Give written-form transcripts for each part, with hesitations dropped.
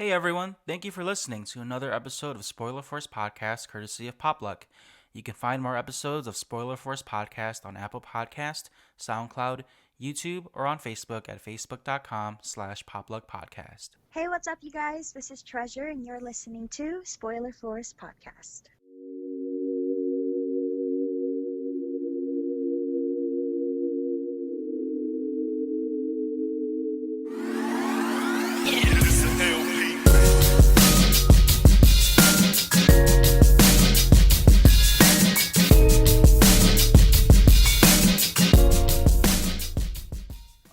Hey everyone, thank you for listening to another episode of Spoiler Force Podcast courtesy of Popluck. You can find more episodes of Spoiler Force Podcast on Apple Podcast, SoundCloud, YouTube, or on Facebook at facebook.com/popluckpodcast. Hey, what's up, you guys? This is Treasure, and you're listening to Spoiler Force Podcast.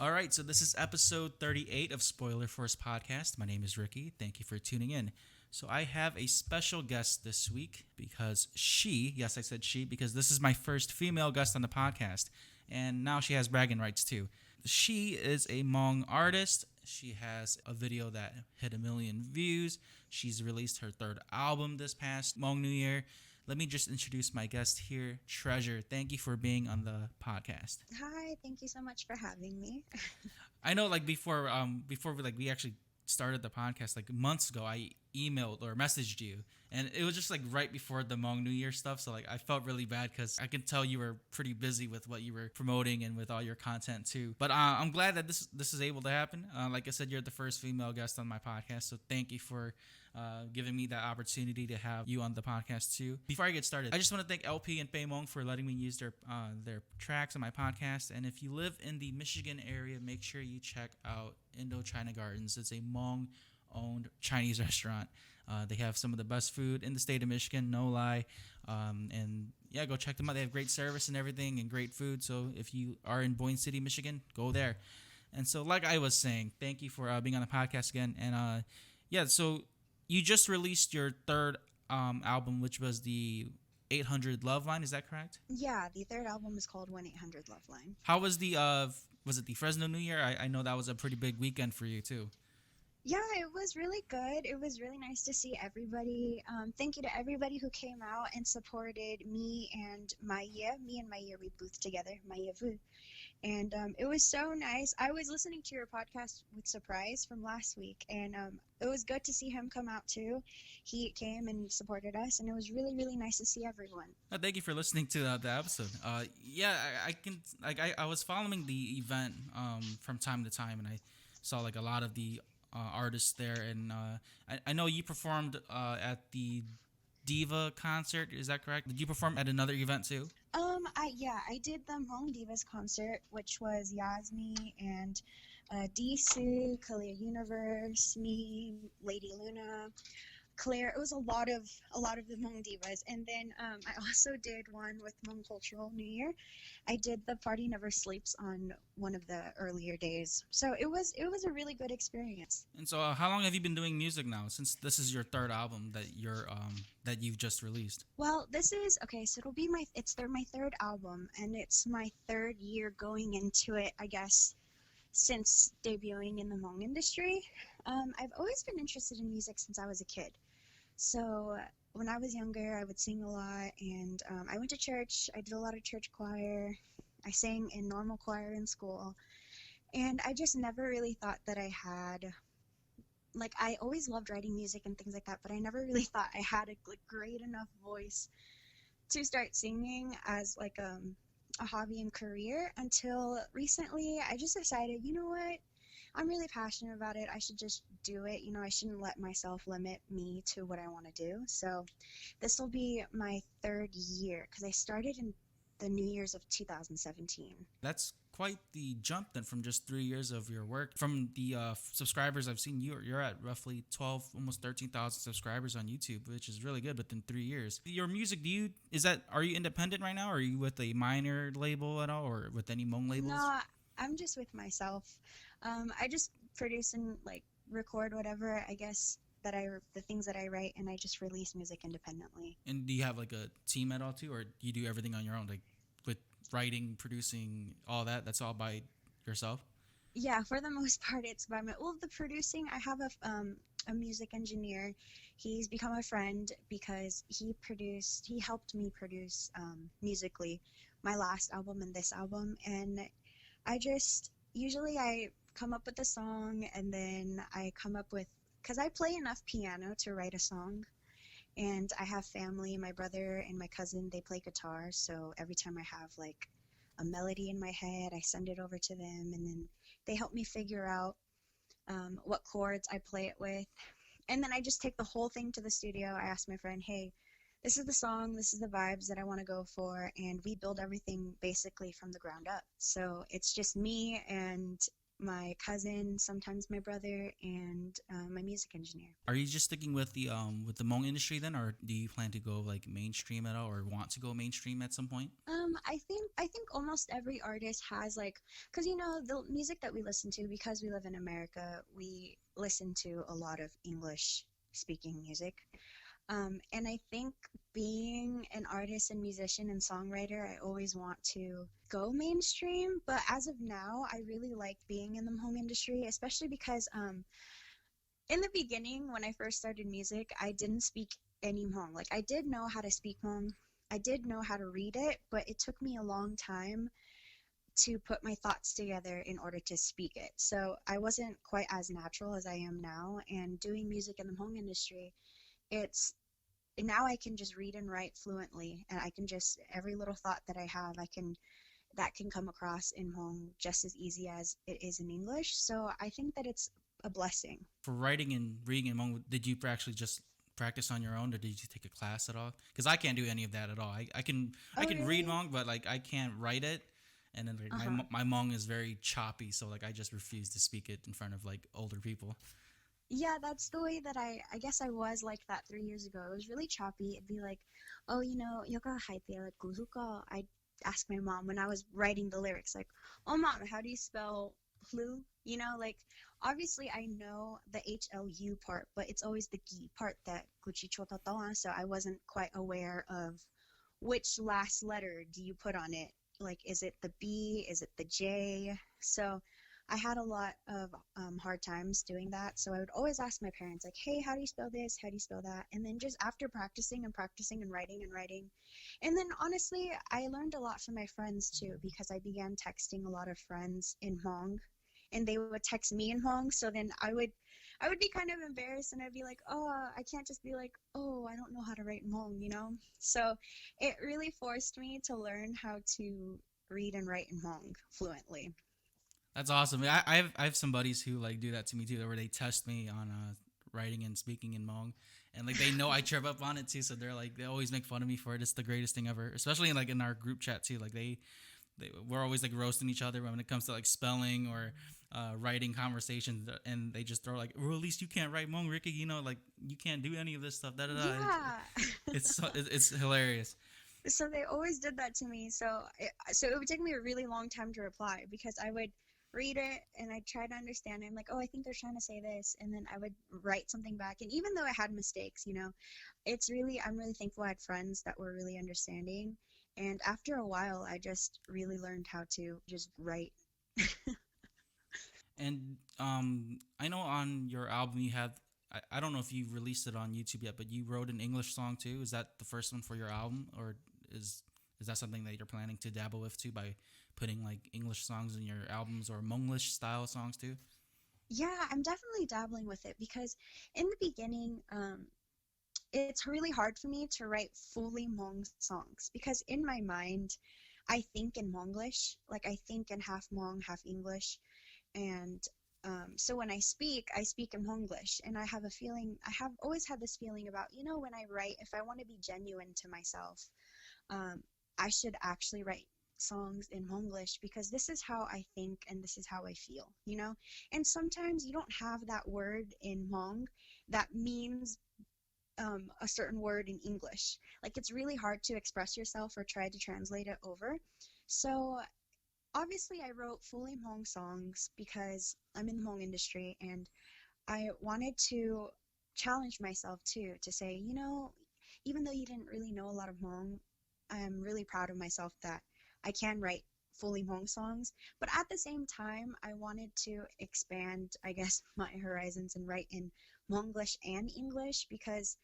All right, so this is episode 38 of Spoiler Force Podcast. My name is Ricky. Thank you for tuning in. So I have a special guest this week because yes, I said she, because this is my first female guest on the podcast. And now she has bragging rights too. She is a Hmong artist. She has a video that hit 1 million views. She's released her third album this past Hmong New Year. Let me just introduce my guest here, Treasure. Thank you for being on the podcast. Hi, thank you so much for having me. I know, like before we actually started the podcast, like months ago, I emailed or messaged you, and it was just like right before the Hmong New Year stuff. So like I felt really bad because I could tell you were pretty busy with what you were promoting and with all your content too. But I'm glad that this is able to happen. Like I said, you're the first female guest on my podcast, so thank you for giving me that opportunity to have you on the podcast too. Before I get started, I just want to thank LP and Pei Mong for letting me use their tracks on my podcast. And if you live in the Michigan area, make sure you check out Indochina Gardens. It's a Hmong-owned Chinese restaurant. They have some of the best food in the state of Michigan, no lie. And yeah, go check them out. They have great service and everything and great food. So if you are in Boyne City, Michigan, go there. And so like I was saying, thank you for being on the podcast again. And so you just released your third album, which was the 800 Love Line. Is that correct? Yeah, the third album is called 1-800 Love Line. How was was it the Fresno New Year? I know that was a pretty big weekend for you too. Yeah, it was really good. It was really nice to see everybody. Thank you to everybody who came out and supported me and Maya. Me and Maya, we boothed together, Maya Vu. And it was so nice. I was listening to your podcast with Surprise from last week, and it was good to see him come out too. He came and supported us, and it was really, really nice to see everyone. Thank you for listening to the episode. I was following the event from time to time, and I saw like a lot of the artists there, and I know you performed at the Diva concert. Is that correct? Did you perform at another event too? I did the Hmong Divas concert, which was Yasmi and Disu, Kalia Universe, me, Lady Luna, Claire. It was a lot of the Hmong divas, and then I also did one with Hmong Cultural New Year. I did the Party Never Sleeps on one of the earlier days, so it was a really good experience. And so, how long have you been doing music now? Since this is your third album that you've just released. Well, this is okay. So it'll be my third album, and it's my third year going into it, I guess, since debuting in the Hmong industry. I've always been interested in music since I was a kid. So when I was younger, I would sing a lot, and I went to church. I did a lot of church choir. I sang in normal choir in school, and I just never really thought that I had, like, I always loved writing music and things like that, but I never really thought I had a great enough voice to start singing as like a hobby and career until recently. I just decided, you know what? I'm really passionate about it. I should just do it. You know, I shouldn't let myself limit me to what I want to do. So this will be my third year because I started in the New Year's of 2017. That's quite the jump then from just 3 years of your work. From the subscribers I've seen, you're at roughly 12, almost 13,000 subscribers on YouTube, which is really good within 3 years. Your music, are you independent right now? Or are you with a minor label at all, or with any Hmong labels? No, I'm just with myself. I just produce and like record whatever, I guess, the things that I write, and I just release music independently. And do you have like a team at all too, or do you do everything on your own, like with writing, producing, all that? That's all by yourself? Yeah, for the most part, it's by the producing, I have a music engineer. He's become a friend because he helped me produce musically my last album and this album, and I come up with a song, and then I come up with because I play enough piano to write a song, and I have family. My brother and my cousin, they play guitar, so every time I have like a melody in my head, I send it over to them, and then they help me figure out what chords I play it with. And then I just take the whole thing to the studio. I ask my friend, hey, this is the song, this is the vibes that I want to go for, and we build everything basically from the ground up. So it's just me and my cousin, sometimes my brother, and my music engineer. Are you just sticking with the Hmong industry then, or do you plan to go like mainstream at all, or want to go mainstream at some point? I think almost every artist has like, because you know the music that we listen to, because we live in America, we listen to a lot of English speaking music. And I think being an artist and musician and songwriter, I always want to go mainstream. But as of now, I really like being in the Hmong industry, especially because in the beginning, when I first started music, I didn't speak any Hmong. Like I did know how to speak Hmong, I did know how to read it, but it took me a long time to put my thoughts together in order to speak it. So I wasn't quite as natural as I am now. And doing music in the Hmong industry, it's now I can just read and write fluently, and I can just every little thought that I have, I can that can come across in Hmong just as easy as it is in English. So I think that it's a blessing. For writing and reading in Hmong, did you actually just practice on your own, or did you take a class at all? Because I can't do any of that at all. I Oh, can read really? Hmong, but like I can't write it. And then like, Uh-huh. my Hmong is very choppy, so like I just refuse to speak it in front of like older people. Yeah, that's the way that I guess I was like that 3 years ago. It was really choppy. It'd be like, oh, you know, yoga haite like guzuka. I'd ask my mom when I was writing the lyrics, like, oh mom, how do you spell flu? You know, like obviously I know the HLU part, but it's always the gi part that guchi chotatawa, so I wasn't quite aware of which last letter do you put on it? Like, is it the B? Is it the J? So I had a lot of hard times doing that. So I would always ask my parents, like, hey, how do you spell this? How do you spell that? And then just after practicing and practicing and writing. And then honestly, I learned a lot from my friends too, because I began texting a lot of friends in Hmong, and they would text me in Hmong. So then I would be kind of embarrassed, and I'd be like, oh, I can't just be like, oh, I don't know how to write Hmong, you know? So it really forced me to learn how to read and write in Hmong fluently. That's awesome. I have some buddies who like do that to me too, where they test me on writing and speaking in Hmong, and like they know I trip up on it too, so they're like they always make fun of me for it. It's the greatest thing ever, especially like in our group chat too. Like we're always like roasting each other when it comes to like spelling or writing conversations, and they just throw like, well, at least you can't write Hmong, Ricky. You know, like you can't do any of this stuff. Da da da. Yeah. It's hilarious. So they always did that to me. So it would take me a really long time to reply because I would read it and I'd try to understand it. I'm like, oh, I think they're trying to say this, and then I would write something back. And even though I had mistakes, you know, I'm really thankful I had friends that were really understanding. And after a while, I just really learned how to just write. And I know on your album you have. I don't know if you released it on YouTube yet, but you wrote an English song too. Is that the first one for your album, or is is that something that you're planning to dabble with too by putting like English songs in your albums or Monglish style songs too? Yeah, I'm definitely dabbling with it because in the beginning, it's really hard for me to write fully Hmong songs because in my mind, I think in Monglish, like I think in half Hmong, half English, and so when I speak in Monglish, and I have a feeling, I have always had this feeling about, you know, when I write, if I want to be genuine to myself, um, I should actually write songs in Monglish because this is how I think and this is how I feel, you know? And sometimes you don't have that word in Hmong that means a certain word in English. Like it's really hard to express yourself or try to translate it over. So obviously, I wrote fully Hmong songs because I'm in the Hmong industry and I wanted to challenge myself too to say, you know, even though you didn't really know a lot of Hmong, I'm really proud of myself that I can write fully Hmong songs. But at the same time, I wanted to expand, I guess, my horizons and write in Hmonglish and English because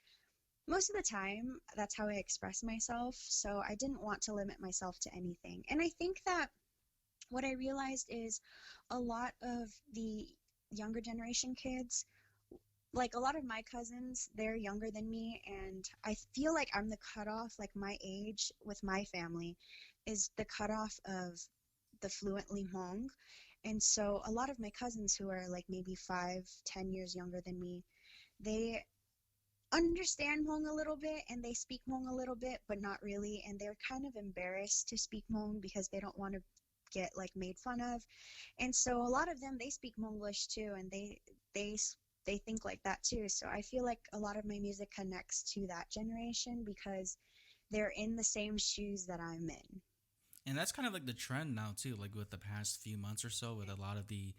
most of the time that's how I express myself. So I didn't want to limit myself to anything. And I think that what I realized is a lot of the younger generation kids like a lot of my cousins, they're younger than me, and I feel like I'm the cutoff, like my age with my family is the cutoff of the fluently Hmong. And so a lot of my cousins who are like maybe 5, 10 years younger than me, they understand Hmong a little bit and they speak Hmong a little bit, but not really. And they're kind of embarrassed to speak Hmong because they don't want to get like made fun of. And so a lot of them they speak Monglish too, and they they think like that too. So I feel like a lot of my music connects to that generation because they're in the same shoes that I'm in. And that's kind of like the trend now too, like with the past few months or so, with a lot of the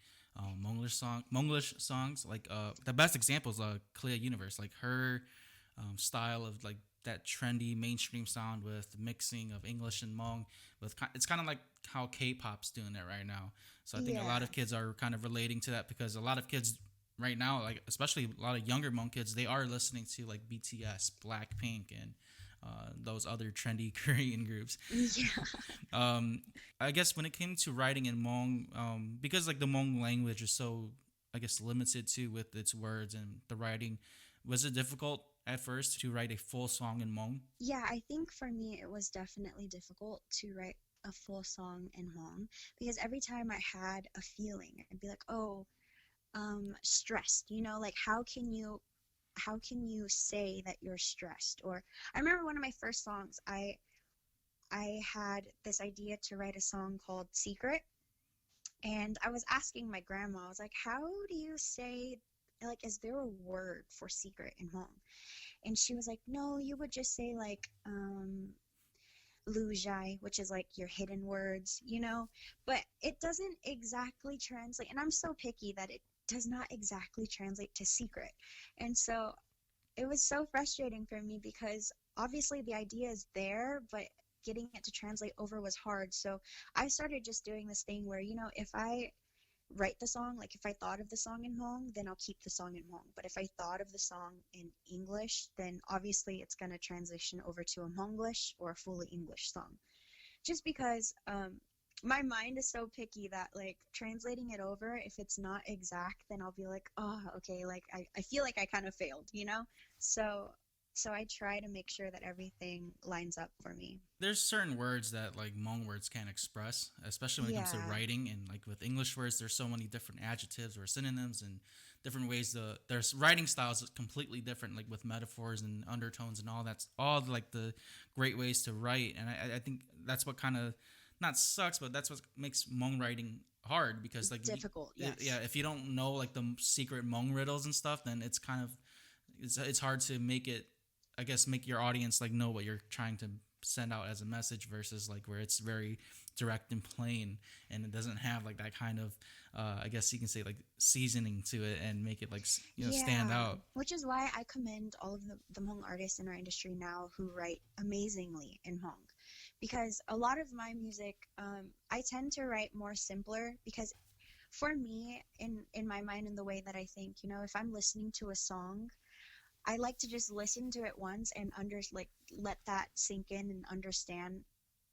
Monglish songs. Like the best example is Clea Universe, like her style of like that trendy mainstream sound with mixing of English and Hmong. It's kind of like how K-pop's doing it right now. So I think a lot Yeah. of kids are kind of relating to that because a lot of kids right now, like especially a lot of younger Hmong kids, they are listening to like BTS, Blackpink, and those other trendy Korean groups. Yeah. um, I guess when it came to writing in Hmong, because like the Hmong language is so, I guess, limited too with its words and the writing, was it difficult at first to write a full song in Hmong? Yeah, I think for me it was definitely difficult to write a full song in Hmong because every time I had a feeling, I'd be like, "Oh, stressed." Like how can you say that you're stressed? Or I remember one of my first songs, I had this idea to write a song called Secret, and I was asking my grandma, I was like, "How do you say like is there a word for secret in Hmong?" And she was like, "No, you would just say like lujai, which is like your hidden words. But it doesn't exactly translate, and I'm so picky that it does not exactly translate to secret. And so it was so frustrating for me because obviously the idea is there, but getting it to translate over was hard. So I started just doing this thing where, if I write the song, like if I thought of the song in Hmong, then I'll keep the song in Hmong. But if I thought of the song in English, then obviously it's going to transition over to a Hmonglish or a fully English song. Just because my mind is so picky that like translating it over, if it's not exact, then I'll be like, oh, okay, like I feel like I kind of failed. So so I try to make sure that everything lines up for me. There's certain words that like Hmong words can't express, especially when it comes to Yeah, writing. And like with English words, there's so many different adjectives or synonyms and different ways. There's writing styles is completely different, like with metaphors and undertones and all. That's all like the great ways to write. And I think that's what kind of not sucks, but that's what makes Hmong writing hard because like difficult, yes. yeah, if you don't know like the secret Hmong riddles and stuff, then it's kind of it's hard to make it, I guess, make your audience like know what you're trying to send out as a message versus like where it's very direct and plain and it doesn't have like that kind of I guess you can say like seasoning to it and make it like stand Yeah, out. which is why I commend all of the Hmong artists in our industry now who write amazingly in Hmong. Because a lot of my music, I tend to write more simpler because for me, in my mind and the way that I think, if I'm listening to a song, I like to just listen to it once and let that sink in and understand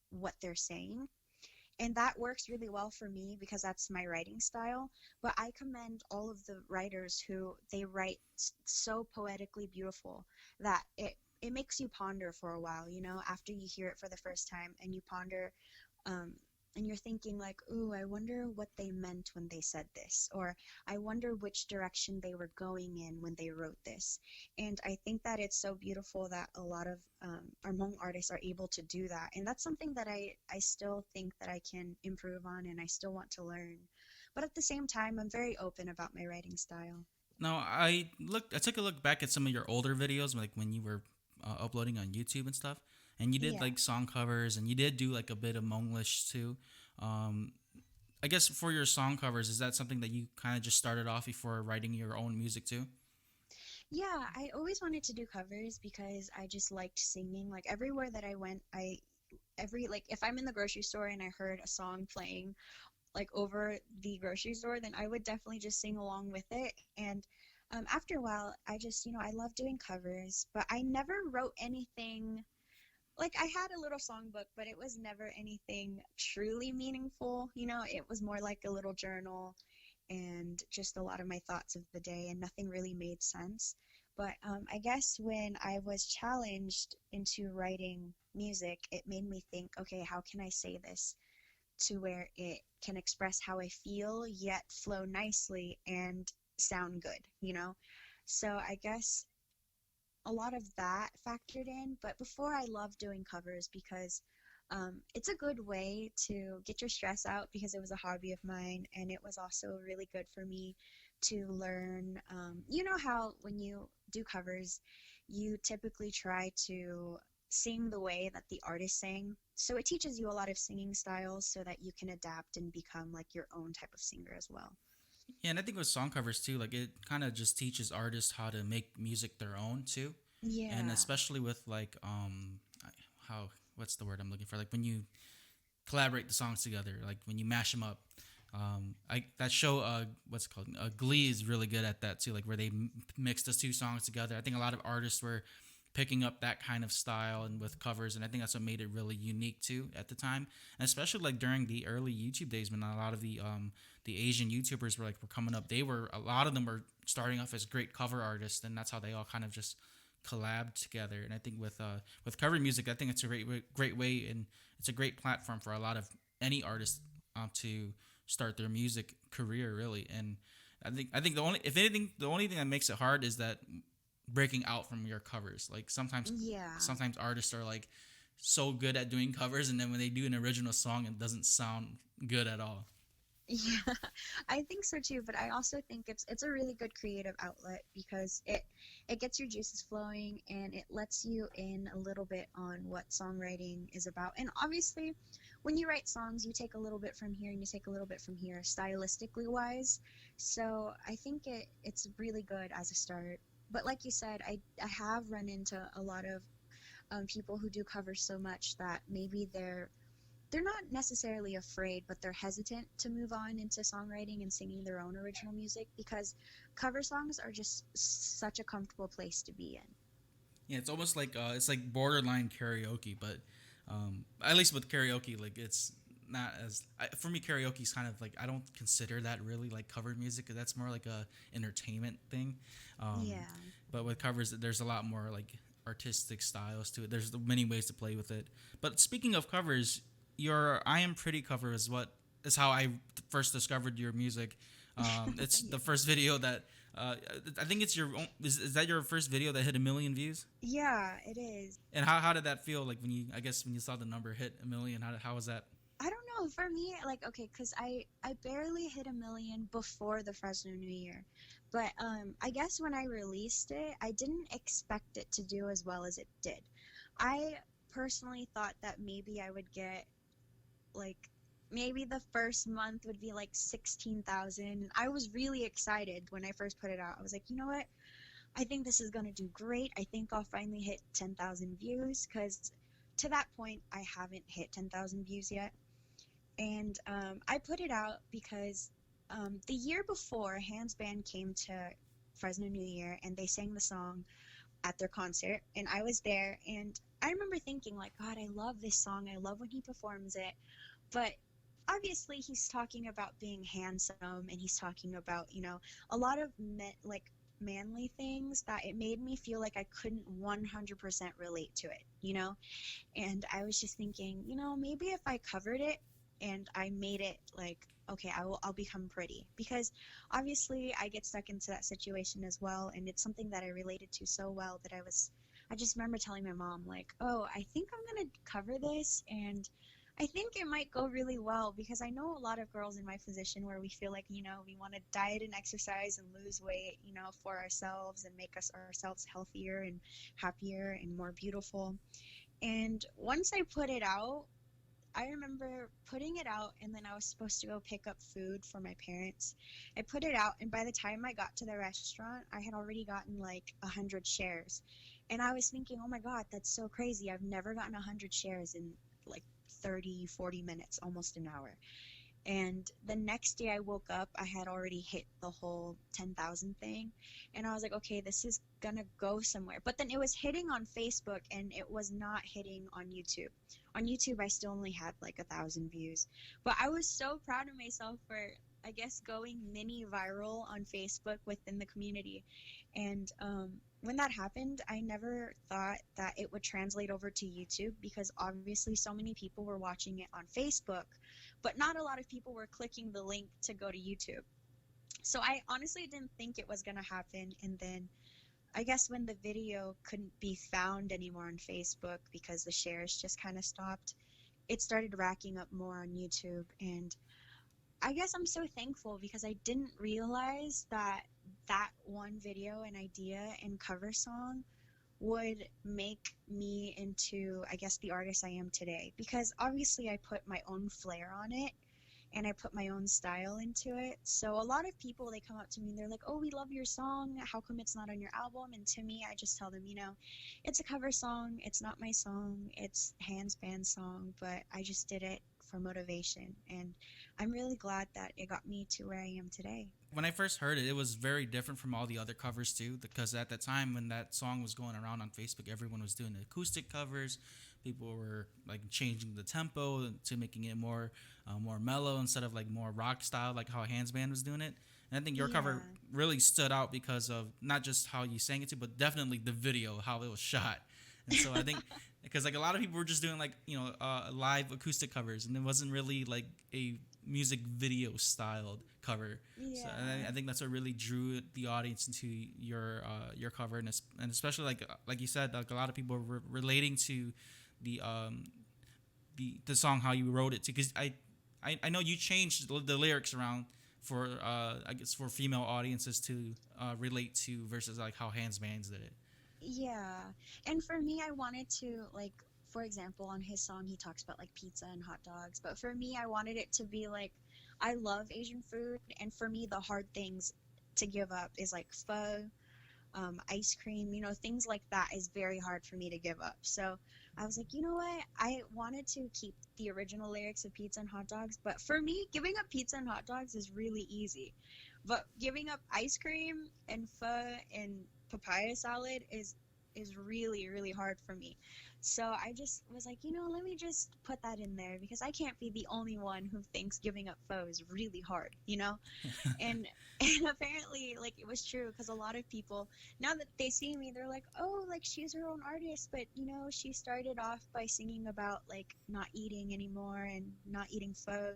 what they're saying. And that works really well for me because that's my writing style. But I commend all of the writers who they write so poetically beautiful that it makes you ponder for a while, after you hear it for the first time and you ponder, um, and you're thinking like, ooh, I wonder what they meant when they said this, or I wonder which direction they were going in when they wrote this. And I think that it's so beautiful that a lot of our Hmong artists are able to do that. And that's something that I still think that I can improve on and I still want to learn. But at the same time, I'm very open about my writing style. Now I took a look back at some of your older videos like when you were uploading on YouTube and stuff, and you did Yeah. like song covers and you did do like a bit of Monglish too. um I guess for your song covers, is that something that you kind of just started off before writing your own music too? Yeah, I always wanted to do covers because I just liked singing. Like everywhere that I went, like if I'm in the grocery store and I heard a song playing like over the grocery store, then I would definitely just sing along with it. And after a while, I just, I love doing covers, but I never wrote anything. Like I had a little songbook, but it was never anything truly meaningful. It was more like a little journal. and just a lot of my thoughts of the day, and nothing really made sense. But I guess when I was challenged into writing music, it made me think, okay, how can I say this to where it can express how I feel, yet flow nicely and sound good, you know? So I guess a lot of that factored in. But before, I loved doing covers because it's a good way to get your stress out because it was a hobby of mine, and it was also really good for me to learn. You know how when you do covers, you typically try to sing the way that the artist sang. So it teaches you a lot of singing styles so that you can adapt and become like your own type of singer as well. Yeah, and I think with song covers too, like it kind of just teaches artists how to make music their own too, and Yeah. especially with like how what's the word I'm looking for? Like when you collaborate the songs together, like when you mash them up. I that show what's it called Glee is really good at that too, like where they mix the two songs together. I think a lot of artists were picking up that kind of style and with covers, and I think that's what made it really unique too at the time, and especially like during the early YouTube days when a lot of the Asian YouTubers were coming up. They were a lot of them were starting off as great cover artists, and that's how they all kind of just collabed together. And I think with cover music, I think it's a great way, and it's a great platform for a lot of any artist to start their music career really. And I think the only if anything the only thing that makes it hard is that breaking out from your covers. Like Yeah. sometimes artists are like so good at doing covers, and then when they do an original song, it doesn't sound good at all. Yeah, I think so too, but I also think it's a really good creative outlet because it gets your juices flowing and it lets you in a little bit on what songwriting is about. And obviously, when you write songs, you take a little bit from here and you take a little bit from here, stylistically wise. So I think it's really good as a start. But like you said, I have run into a lot of people who do covers so much that maybe they're not necessarily afraid, but they're hesitant to move on into songwriting and singing their own original music because cover songs are just such a comfortable place to be in. Yeah, it's like borderline karaoke, but at least with karaoke, like it's not as for me. Karaoke is kind of like I don't consider that really like cover music. That's more like a entertainment thing. Um, Yeah. but with covers, there's a lot more like artistic styles to it. There's many ways to play with it. But speaking of covers, your "I Am Pretty" cover is how I first discovered your music. It's Yeah. the first video that I think it's is that your first video that hit 1 million views? Yeah, it is. And how did that feel like when you I guess when you saw the number hit 1 million? How was that? I don't know. For me, like, okay, because I barely hit 1 million before the Fresno New Year. But I guess when I released it, I didn't expect it to do as well as it did. I personally thought that maybe I would get like maybe the first month would be like 16,000. I was really excited when I first put it out. I was like, you know what? I think this is going to do great. I think I'll finally hit 10,000 views because to that point, I haven't hit 10,000 views yet. And I put it out because the year before, Hans Band came to Fresno New Year and they sang the song at their concert. And I was there and I remember thinking, like, God, I love this song. I love when he performs it. But obviously he's talking about being handsome and he's talking about, a lot of like manly things that it made me feel like I couldn't 100% relate to it. And I was just thinking, maybe if I covered it and I made it like, okay, I'll become pretty because obviously I get stuck into that situation as well, and it's something that I related to so well that I just remember telling my mom like, oh, I think I'm gonna cover this, and I think it might go really well because I know a lot of girls in my position where we feel like, we want to diet and exercise and lose weight, for ourselves and make us ourselves healthier and happier and more beautiful. And once I put it out, I remember putting it out and then I was supposed to go pick up food for my parents. I put it out and by the time I got to the restaurant, I had already gotten like 100 shares. And I was thinking, oh my God, that's so crazy. I've never gotten 100 shares in like 30, 40 minutes, almost an hour. And the next day I woke up, I had already hit the whole 10,000 thing. And I was like, okay, this is gonna go somewhere. But then it was hitting on Facebook and it was not hitting on YouTube. On YouTube, I still only had like 1,000 views. But I was so proud of myself for I guess, going mini viral on Facebook within the community. And when that happened, I never thought that it would translate over to YouTube because obviously so many people were watching it on Facebook, but not a lot of people were clicking the link to go to YouTube. So I honestly didn't think it was going to happen. And then I guess when the video couldn't be found anymore on Facebook because the shares just kind of stopped, it started racking up more on YouTube. And I guess I'm so thankful because I didn't realize that that one video and idea and cover song would make me into, I guess, the artist I am today. Because obviously I put my own flair on it and I put my own style into it. So a lot of people, they come up to me and they're like, "Oh, we love your song. How come it's not on your album?" And to me, I just tell them, it's a cover song. It's not my song. It's Hands Band's song, but I just did it for motivation. And I'm really glad that it got me to where I am today. When I first heard it, it was very different from all the other covers too. Because at the time when that song was going around on Facebook, everyone was doing acoustic covers. People were like changing the tempo to making it more mellow instead of like more rock style, like how Hands Band was doing it. And I think your cover Yeah. really stood out because of not just how you sang it to, but definitely the video, how it was shot. And so I think because like a lot of people were just doing like live acoustic covers, and it wasn't really like a music video styled cover. So Yeah. I think that's what really drew the audience into your cover, and especially like you said, like a lot of people were relating to the the song how you wrote it too, because I know you changed the lyrics around for I guess for female audiences to relate to versus like how Hands Bands did it. Yeah. And for me, I wanted to, like, for example, on his song, he talks about like pizza and hot dogs. But for me, I wanted it to be like, I love Asian food. And for me, the hard things to give up is like pho, ice cream, things like that is very hard for me to give up. So I was like, you know what? I wanted to keep the original lyrics of pizza and hot dogs. But for me, giving up pizza and hot dogs is really easy. But giving up ice cream and pho and papaya salad is really, really hard for me. So I just was like, let me just put that in there because I can't be the only one who thinks giving up pho is really hard. And and apparently, like, it was true because a lot of people, now that they see me, they're like, "Oh, like, she's her own artist, but she started off by singing about like not eating anymore and not eating pho."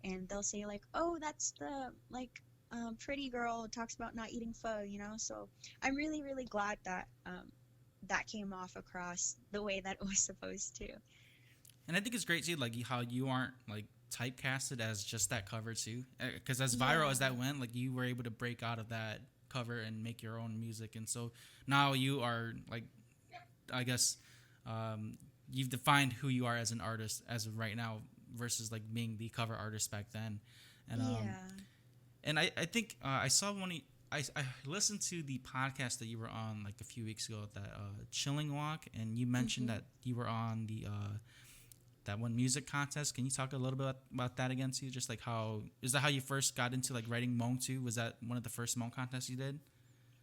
And they'll say like, "Oh, that's the like pretty girl who talks about not eating pho." So I'm really, really glad that that came off across the way that it was supposed to. And I think it's great too, like how you aren't like typecasted as just that cover too, because as viral Yeah. as that went, like you were able to break out of that cover and make your own music, and so now you are like, I guess, you've defined who you are as an artist as of right now versus like being the cover artist back then, and Yeah. I think I saw I listened to the podcast that you were on like a few weeks ago, that Chilling Walk, and you mentioned Hmm. that you were on the that one music contest. Can you talk a little bit about that again too? Just like how is that how you first got into like writing Hmong too? Was that one of the first Hmong contests you did?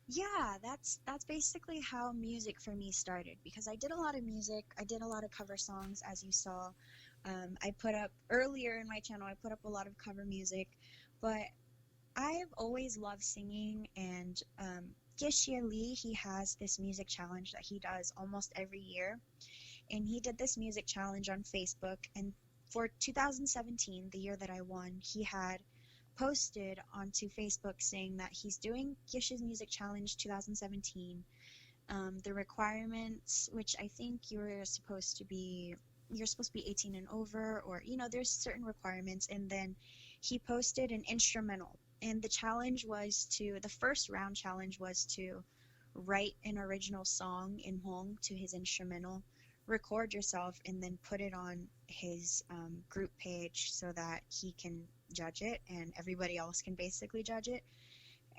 Yeah, that's basically how music for me started because I did a lot of music. I did a lot of cover songs, as you saw. I put up earlier in my channel. I put up a lot of cover music, but I've always loved singing. And Gishia Lee, he has this music challenge that he does almost every year, and he did this music challenge on Facebook. And for 2017, the year that I won, he had posted onto Facebook saying that he's doing Gish's Music Challenge 2017. The requirements, which I think you're supposed to be 18 and over, or there's certain requirements. And then he posted an instrumental, and the first round challenge was to write an original song in Hmong to his instrumental, record yourself, and then put it on his group page so that he can judge it and everybody else can basically judge it.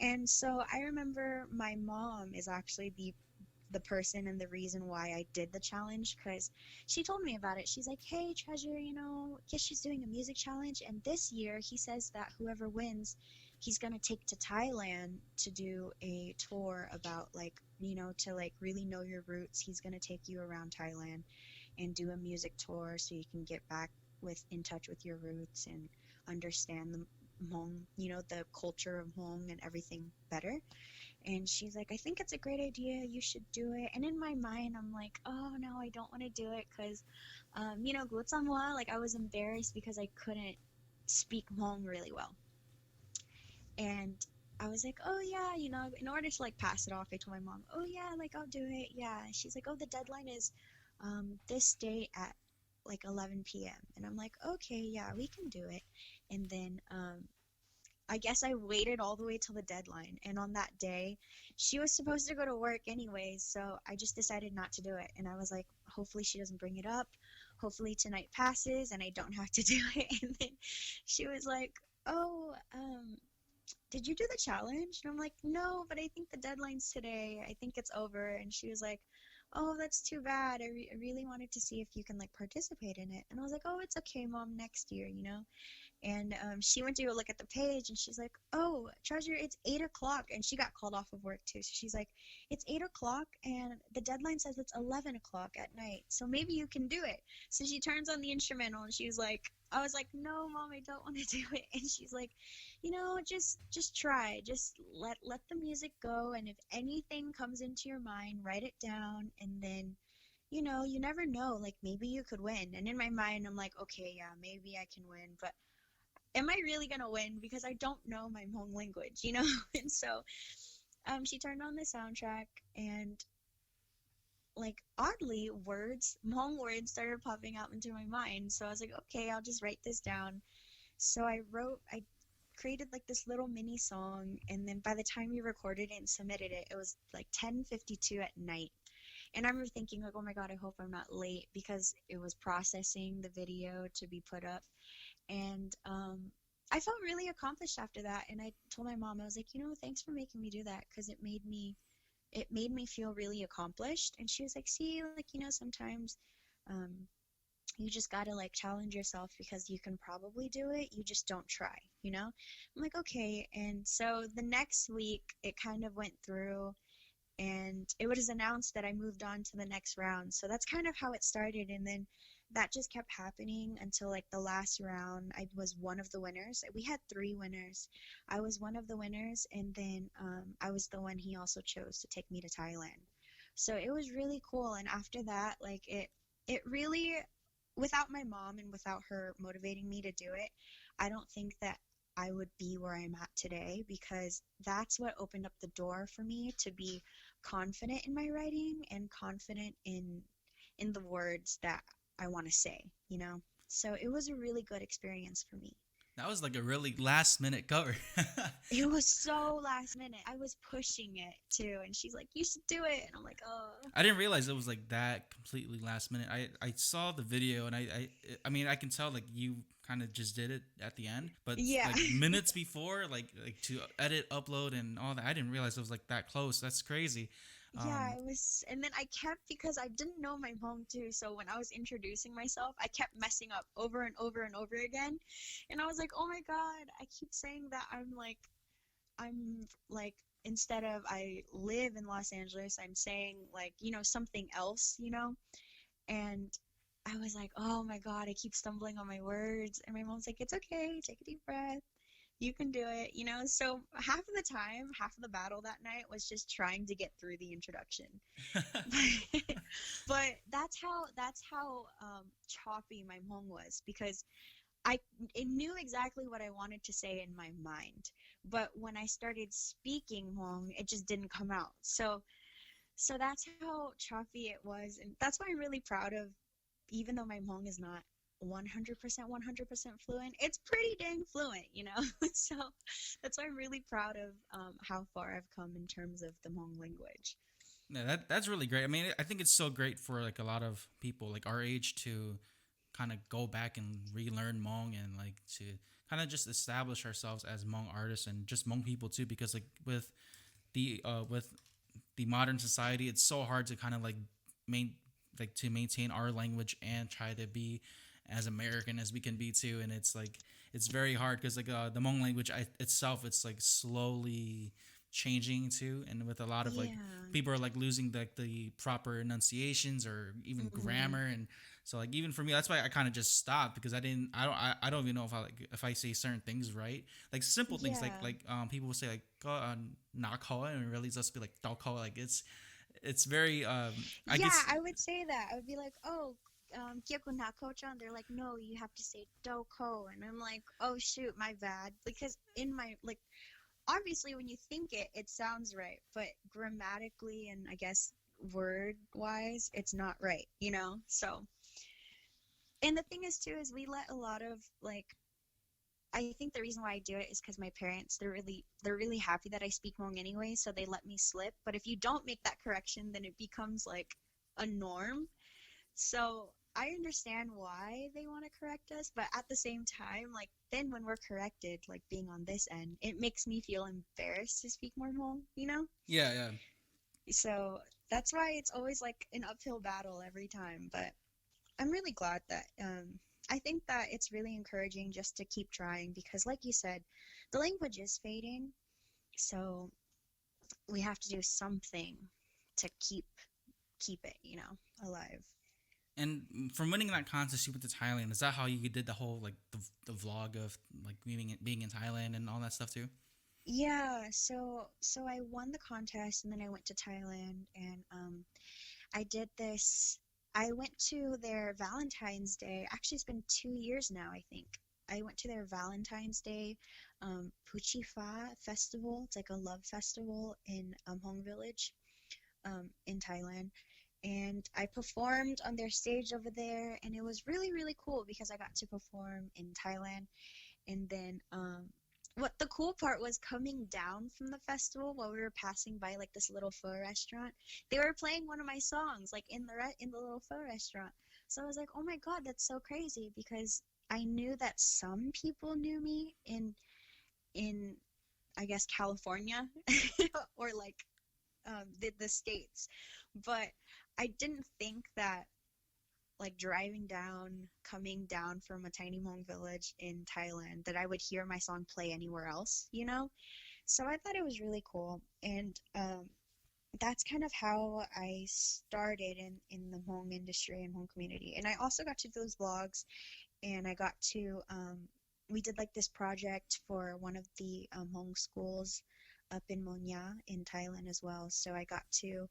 And so I remember my mom is actually the person and the reason why I did the challenge, because she told me about it. She's like, "Hey, Treasure, guess she's doing a music challenge, and this year he says that whoever wins, he's gonna take to Thailand to do a tour about like, to like really know your roots. He's gonna take you around Thailand and do a music tour so you can get back in touch with your roots and understand Hmong, the culture of Hmong and everything better. And she's like, I think it's a great idea. You should do it. And in my mind, I'm like, oh no, I don't want to do it because, Moua, like I was embarrassed because I couldn't speak Hmong really well. And I was like, oh yeah, in order to like pass it off, I told my mom, oh yeah, like I'll do it. Yeah. And she's like, oh, the deadline is this day at like 11 p.m. And I'm like, okay, yeah, we can do it. And then I guess I waited all the way till the deadline. And on that day, she was supposed to go to work anyways. So I just decided not to do it. And I was like, hopefully she doesn't bring it up. Hopefully tonight passes and I don't have to do it. And then she was like, oh, did you do the challenge? And I'm like, no, but I think the deadline's today. I think it's over. And she was like, oh, that's too bad. I really wanted to see if you can like participate in it. And I was like, oh, it's okay, mom, next year. And she went to go look at the page and she's like, oh, Treasure, it's 8 o'clock. And she got called off of work too. So she's like, it's 8 o'clock and the deadline says it's 11 o'clock at night. So maybe you can do it. So she turns on the instrumental and she's like, I was like, no, mom, I don't want to do it. And she's like, just try. Just let the music go. And if anything comes into your mind, write it down. And then, you never know. Like maybe you could win. And in my mind, I'm like, okay, yeah, maybe I can win. But am I really gonna win? Because I don't know my Hmong language. And so she turned on the soundtrack and like oddly Hmong words started popping out into my mind. So I was like, okay, I'll just write this down. So I created like this little mini song, and then by the time we recorded it and submitted it, it was like 10:52 at night. And I remember thinking like, oh my God, I hope I'm not late because it was processing the video to be put up. And I felt really accomplished after that. And I told my mom, I was like, thanks for making me do that because it made me feel really accomplished. And she was like, see, like, sometimes um, you just gotta like challenge yourself because you can probably do it. You just don't try. I'm like, okay. And so the next week it kind of went through and it was announced that I moved on to the next round. So that's kind of how it started. And then that just kept happening until like the last round. I was one of the winners. We had 3 winners. I was one of the winners, and then I was the one he also chose to take me to Thailand. So it was really cool. And after that, like it really, without my mom and without her motivating me to do it, I don't think that I would be where I'm at today, because that's what opened up the door for me to be confident in my writing and confident in the words that I want to say. So it was a really good experience for me. That was like a really last minute cover. It was so last minute. I was pushing it too, and she's like, "You should do it," and I'm like, "Oh." I didn't realize it was like that completely last minute. I saw the video and I mean I can tell like you kind of just did it at the end, but Yeah. like minutes before like to edit, upload, and all that, I didn't realize it was like that close. That's crazy. Yeah, it was, and then I kept, because I didn't know my Hmong too, so when I was introducing myself, I kept messing up over and over and over again, and I was like, oh my God, I keep saying that I'm like, instead of I live in Los Angeles, I'm saying like, something else. And I was like, oh my God, I keep stumbling on my words, and my mom's like, it's okay, take a deep breath. You can do it. So half of the time, half of the battle that night was just trying to get through the introduction. But that's how choppy my Hmong was, because it knew exactly what I wanted to say in my mind, but when I started speaking Hmong, it just didn't come out. So that's how choppy it was, and that's why I'm really proud of, even though my Hmong is not 100% fluent, it's pretty dang fluent. So that's why I'm really proud of how far I've come in terms of the Hmong language. Yeah, that's really great. I mean, I think it's so great for like a lot of people like our age to kind of go back and relearn Hmong and like to kind of just establish ourselves as Hmong artists and just Hmong people too, because like with the modern society, it's so hard to kind of like maintain our language and try to be as American as we can be too. And it's like it's very hard because like the Hmong language itself, it's like slowly changing too, and with a lot of like Yeah. people are like losing like the proper enunciations or even Hmm. grammar, and so like even for me, that's why I kind of just stopped because I don't even know if I like if I say certain things right, like simple things Yeah. people will say like not call it and really just be like don't call it, like it's very I Yeah, guess. I would say that. I would be like, oh, Kyoko Nako-chan. They're like, no, you have to say Doko. And I'm like, oh, shoot, my bad. Because in my, like, obviously when you think it, it sounds right. But grammatically and I guess word-wise, it's not right, you know? So, and the thing is, too, is we let a lot of, like, I think the reason why I do it is because my parents, they're really happy that I speak Hmong anyway, so they let me slip. But if you don't make that correction, then it becomes like a norm. So I understand why they want to correct us, but at the same time, like then when we're corrected, like being on this end, it makes me feel embarrassed to speak more Hmong, you know? Yeah, yeah. So that's why it's always like an uphill battle every time. But I'm really glad that I think that it's really encouraging just to keep trying because like you said, the language is fading, so we have to do something to keep it, alive. And from winning that contest, you went to Thailand. Is that how you did the whole like the vlog of like being in Thailand and all that stuff too? Yeah, so I won the contest and then I went to Thailand and I did this. I went to their Valentine's Day. Actually, it's been 2 years now, I think. I went to their Valentine's Day Puchifa festival. It's like a love festival in Hmong Village in Thailand. And I performed on their stage over there, and it was really, really cool because I got to perform in Thailand. And then what the cool part was coming down from the festival while we were passing by like this little pho restaurant, they were playing one of my songs like in the little pho restaurant. So I was like, "Oh my God, that's so crazy," because I knew that some people knew me in I guess California or like the states, but I didn't think that like driving down, coming down from a tiny Hmong village in Thailand, that I would hear my song play anywhere else, you know? So I thought it was really cool. And that's kind of how I started in the Hmong industry and Hmong community. And I also got to do those vlogs and I got to, we did like this project for one of the Hmong schools up in Moua in Thailand as well. So I got to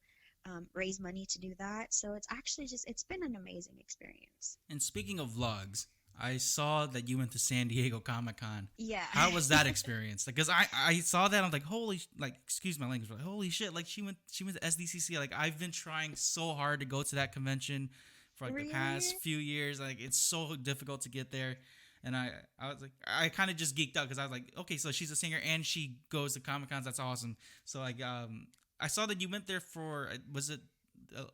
raise money to do that. So it's actually just, it's been an amazing experience. And speaking of vlogs, I saw that you went to San Diego Comic Con. Yeah. How was that experience? Because I saw that, I'm like, holy, like, excuse my language, but like, holy shit, like she went to SDCC. Like I've been trying so hard to go to that convention for like the Really? past few years. Like it's so difficult to get there. And I was like, I kind of just geeked out because I was like, okay, so she's a singer and she goes to Comic Cons. That's awesome. So like, I saw that you went there for, was it,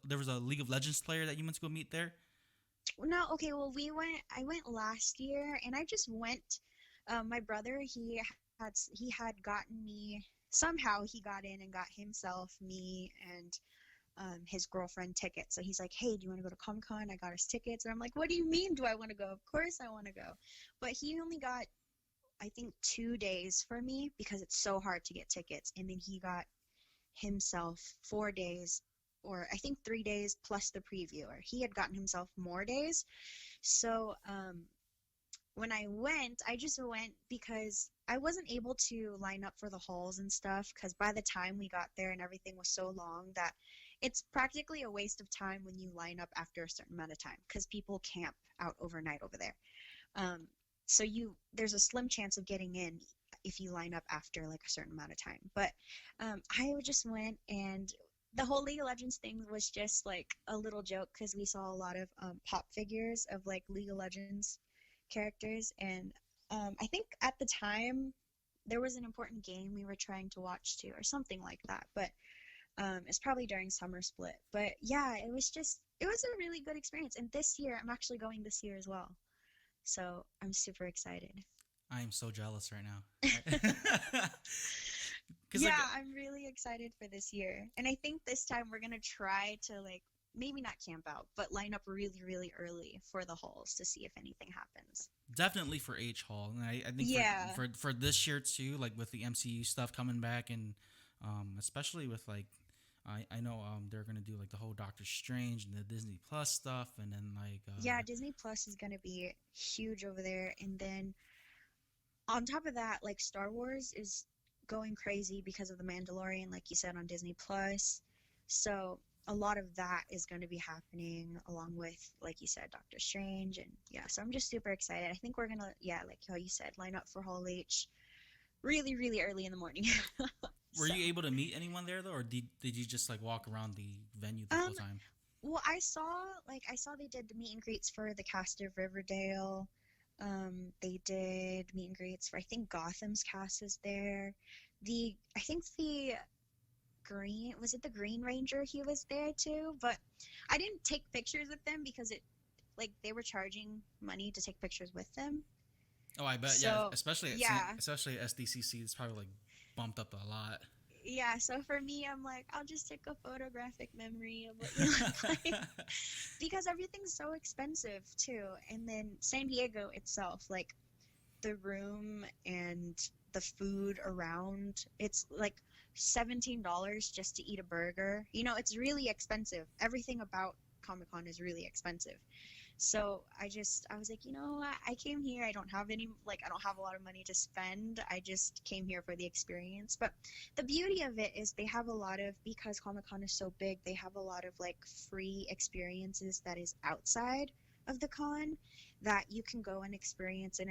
there was a League of Legends player that you went to go meet there? No, okay, well I went last year and I just went my brother he had gotten me somehow he got in and got himself, me and his girlfriend tickets. So he's like, "Hey, do you want to go to Comic-Con? I got us tickets." And I'm like, "What do you mean do I want to go? Of course I want to go." But he only got I think 2 days for me because it's so hard to get tickets. And then he got himself 4 days or I think 3 days plus the preview, or he had gotten himself more days. So when I went, I just went because I wasn't able to line up for the halls and stuff because by the time we got there and everything was so long that it's practically a waste of time when you line up after a certain amount of time because people camp out overnight over there. Um, so there's a slim chance of getting in if you line up after like a certain amount of time. But I just went and the whole League of Legends thing was just like a little joke because we saw a lot of pop figures of like League of Legends characters, and I think at the time there was an important game we were trying to watch too, or something like that. But it's probably during summer split. But yeah, it was a really good experience. And this year, I'm actually going this year as well. So I'm super excited. I am so jealous right now. Because like Yeah, I'm really excited for this year. And I think this time we're gonna try to like maybe not camp out, but line up really, really early for the halls to see if anything happens. definitely for H Hall, and I think Yeah. for this year too, like with the MCU stuff coming back, and especially with like I know they're gonna do like the whole Doctor Strange and the Disney Plus stuff, and then like Yeah, Disney Plus is gonna be huge over there, and then on top of that, like Star Wars is going crazy because of the Mandalorian, like you said, on Disney Plus. So a lot of that is going to be happening along with, like you said, Doctor Strange, and yeah. So I'm just super excited. I think we're gonna, yeah, like how you said, line up for Hall H really, really early in the morning. were So, you able to meet anyone there though, or did you just like walk around the venue the um, whole time? well, I saw they did the meet and greets for the cast of Riverdale. They did meet and greets for I think Gotham's cast is there. I think the Green was it the Green Ranger he was there too, but I didn't take pictures with them because it like they were charging money to take pictures with them. Oh, I bet. Yeah, So yeah, especially at SDCC, it's probably like bumped up a lot. yeah. So for me, I'm like, I'll just take a photographic memory of what you look like because everything's so expensive too. And then San Diego itself, like the room and the food around, it's like $17 just to eat a burger. You know, it's really expensive. Everything about Comic Con is really expensive. So I was like, you know, I came here. I don't have a lot of money to spend. I just came here for the experience. But the beauty of it is they have a lot of, because Comic Con is so big, they have a lot of like free experiences that is outside of the con that you can go and experience, and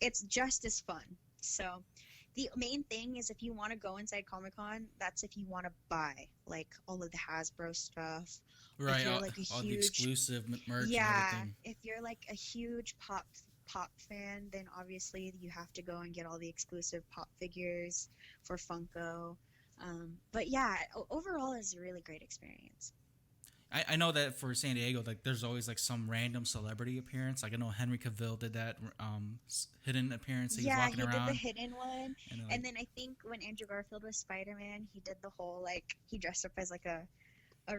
it's just as fun. So the main thing is if you want to go inside Comic Con, that's if you want to buy like all of the Hasbro stuff. If Right, you're like a all the huge, exclusive merch and yeah, everything. if you're like a huge pop fan, then obviously you have to go and get all the exclusive pop figures for Funko. But yeah, overall it's a really great experience. I know that for San Diego, like there's always like some random celebrity appearance. Like I know Henry Cavill did that hidden appearance. He was Yeah, walking he did the around, hidden one. and like And then I think when Andrew Garfield was Spider-Man, he did the whole like he dressed up as like a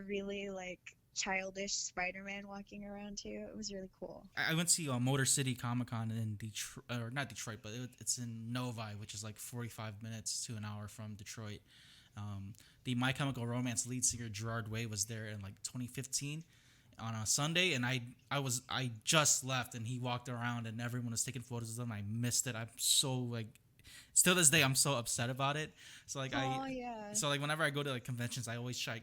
really like childish Spider-Man walking around too. It was really cool. I went to see Motor City Comic Con in Detroit, or not Detroit, but it's in Novi, which is like 45 minutes to an hour from Detroit. The My Chemical Romance lead singer Gerard Way was there in like 2015 on a Sunday, and I just left, and he walked around, and everyone was taking photos of him. I missed it. I'm so like, still this day, I'm so upset about it. So like Oh yeah. whenever I go to like conventions, I always try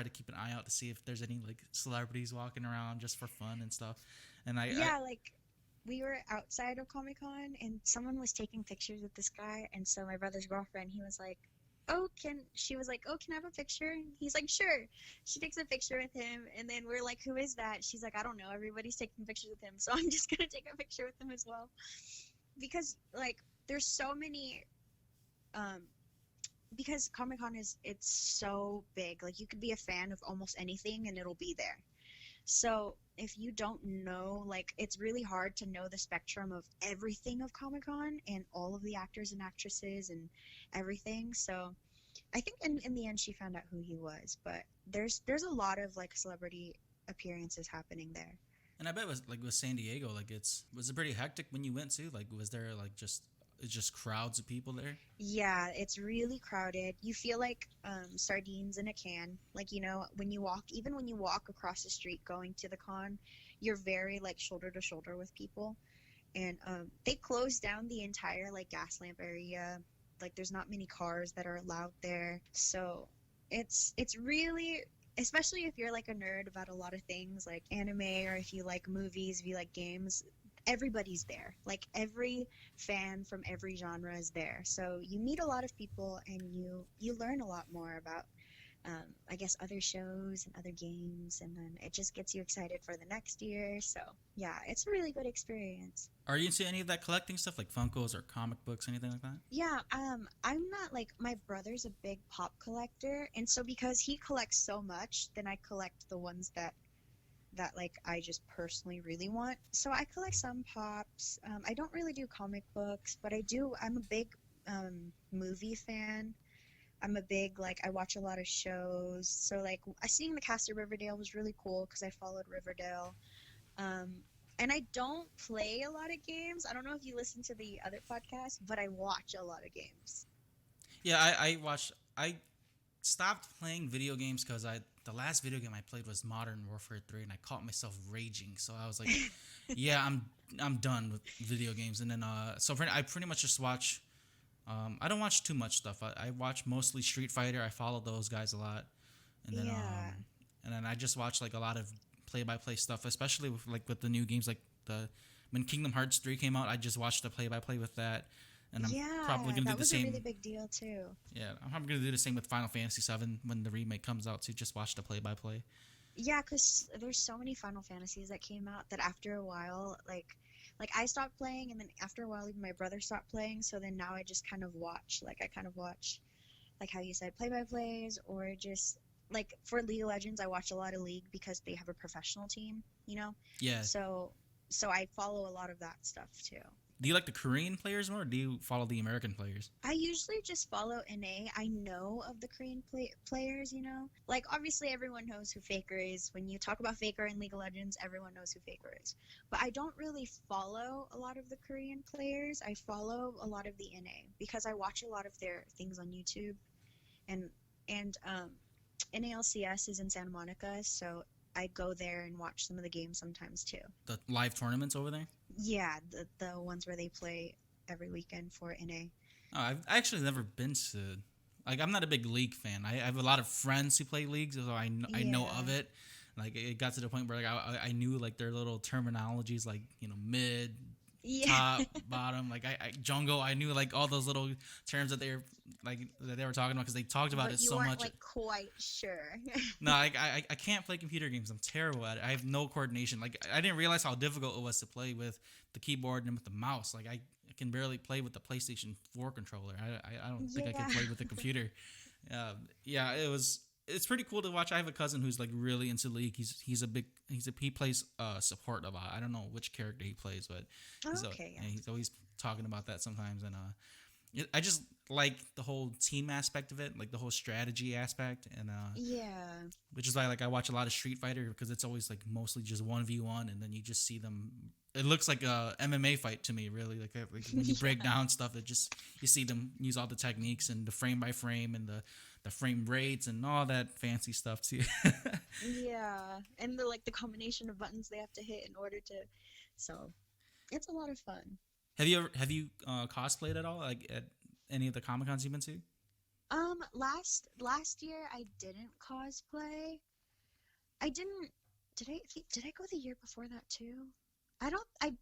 to keep an eye out to see if there's any like celebrities walking around just for fun and stuff. And Yeah, like we were outside of Comic Con and someone was taking pictures with this guy, and so my brother's girlfriend, he was like, "Oh, she was like, "Oh, can I have a picture?" And he's like, "Sure." She takes a picture with him, and then we're like, "Who is that?" She's like, "I don't know. Everybody's taking pictures with him, so I'm just gonna take a picture with him as well." Because like there's so many um because Comic Con is it's so big. Like you could be a fan of almost anything and it'll be there. So if you don't know, like it's really hard to know the spectrum of everything of Comic Con and all of the actors and actresses and everything. So I think in the end she found out who he was, but there's a lot of like celebrity appearances happening there. and I bet with San Diego, like was it pretty hectic when you went to? Like was there like just crowds of people there? Yeah, it's really crowded. You feel like sardines in a can. Like, you know, even when you walk across the street going to the con, you're very like shoulder to shoulder with people. And they closed down the entire like gas lamp area. Like, there's not many cars that are allowed there. So it's really, especially if you're like a nerd about a lot of things like anime, or if you like movies, if you like games, everybody's there. Like every fan from every genre is there. So you meet a lot of people and you learn a lot more about I guess other shows and other games, and then it just gets you excited for the next year. So yeah, it's a really good experience. Are you into any of that collecting stuff, like Funkos or comic books, anything like that? Yeah, I'm not like my brother's a big pop collector, and so because he collects so much, then I collect the ones that like I just personally really want. So I collect some pops. I don't really do comic books, but I'm a big movie fan. I'm a big like I watch a lot of shows. So like I seeing the cast of Riverdale was really cool because I followed Riverdale. Um, and I don't play a lot of games. I don't know if you listen to the other podcast, but I watch a lot of games. Yeah, I watched. I stopped playing video games because the last video game I played was Modern Warfare 3, and I caught myself raging. So I was like, yeah, I'm done with video games. And then I pretty much just watch. I don't watch too much stuff. I watch mostly Street Fighter. I follow those guys a lot, and then Yeah. I just watch like a lot of play-by-play stuff, especially with the new games like the when Kingdom Hearts 3 came out. I just watched the play-by-play with that, and I'm probably Yeah, gonna do that the was a same. really big deal too. Yeah, I'm probably gonna do the same with Final Fantasy 7 when the remake comes out to just watch the play-by-play. Yeah, because there's so many Final Fantasies that came out that after a while, like I stopped playing, and then after a while, even my brother stopped playing. So then now I just kind of watch, like I kind of watch, like how you said, play-by-plays, or just like for League of Legends, I watch a lot of League because they have a professional team, you know. Yeah. So so I follow a lot of that stuff too. Do you like the Korean players more, or do you follow the American players? I usually just follow NA. I know of the Korean players, you know? Like, obviously, everyone knows who Faker is. When you talk about Faker in League of Legends, everyone knows who Faker is. But I don't really follow a lot of the Korean players. I follow a lot of the NA because I watch a lot of their things on YouTube. And, and NALCS is in Santa Monica, so I go there and watch some of the games sometimes too. The live tournaments over there? Yeah, the ones where they play every weekend for NA. Oh, I've actually never been to. Like, I'm not a big League fan. I have a lot of friends who play League, so I know of Yeah. it. Like, it got to the point where like I knew like their little terminologies, like mid, Yeah. top, bottom. Like I jungle. I knew like all those little terms that they were talking about because they talked about But it you so weren't much. like quite sure. No, I can't play computer games. I'm terrible at it. I have no coordination. Like, I didn't realize how difficult it was to play with the keyboard and with the mouse. Like, I can barely play with the PlayStation 4 controller. I don't think I can Yeah. play with the computer. Yeah, it's pretty cool to watch. I have a cousin who's like really into League. He plays support a lot. I don't know which character he plays, but Okay, yeah. he's always talking about that sometimes. And I just like the whole team aspect of it, like the whole strategy aspect, and Yeah. which is why like I watch a lot of Street Fighter because it's always like mostly just 1v1, and then you just see them. It looks like a MMA fight to me, really. Like when you break Yeah. down stuff, it just you see them use all the techniques and the frame by frame and the frame rates and all that fancy stuff too. Yeah. And the combination of buttons they have to hit in order to so it's a lot of fun. Have you cosplayed at all? Like at any of the Comic Cons you've been to? Last year I didn't cosplay. I didn't did I go the year before that too? I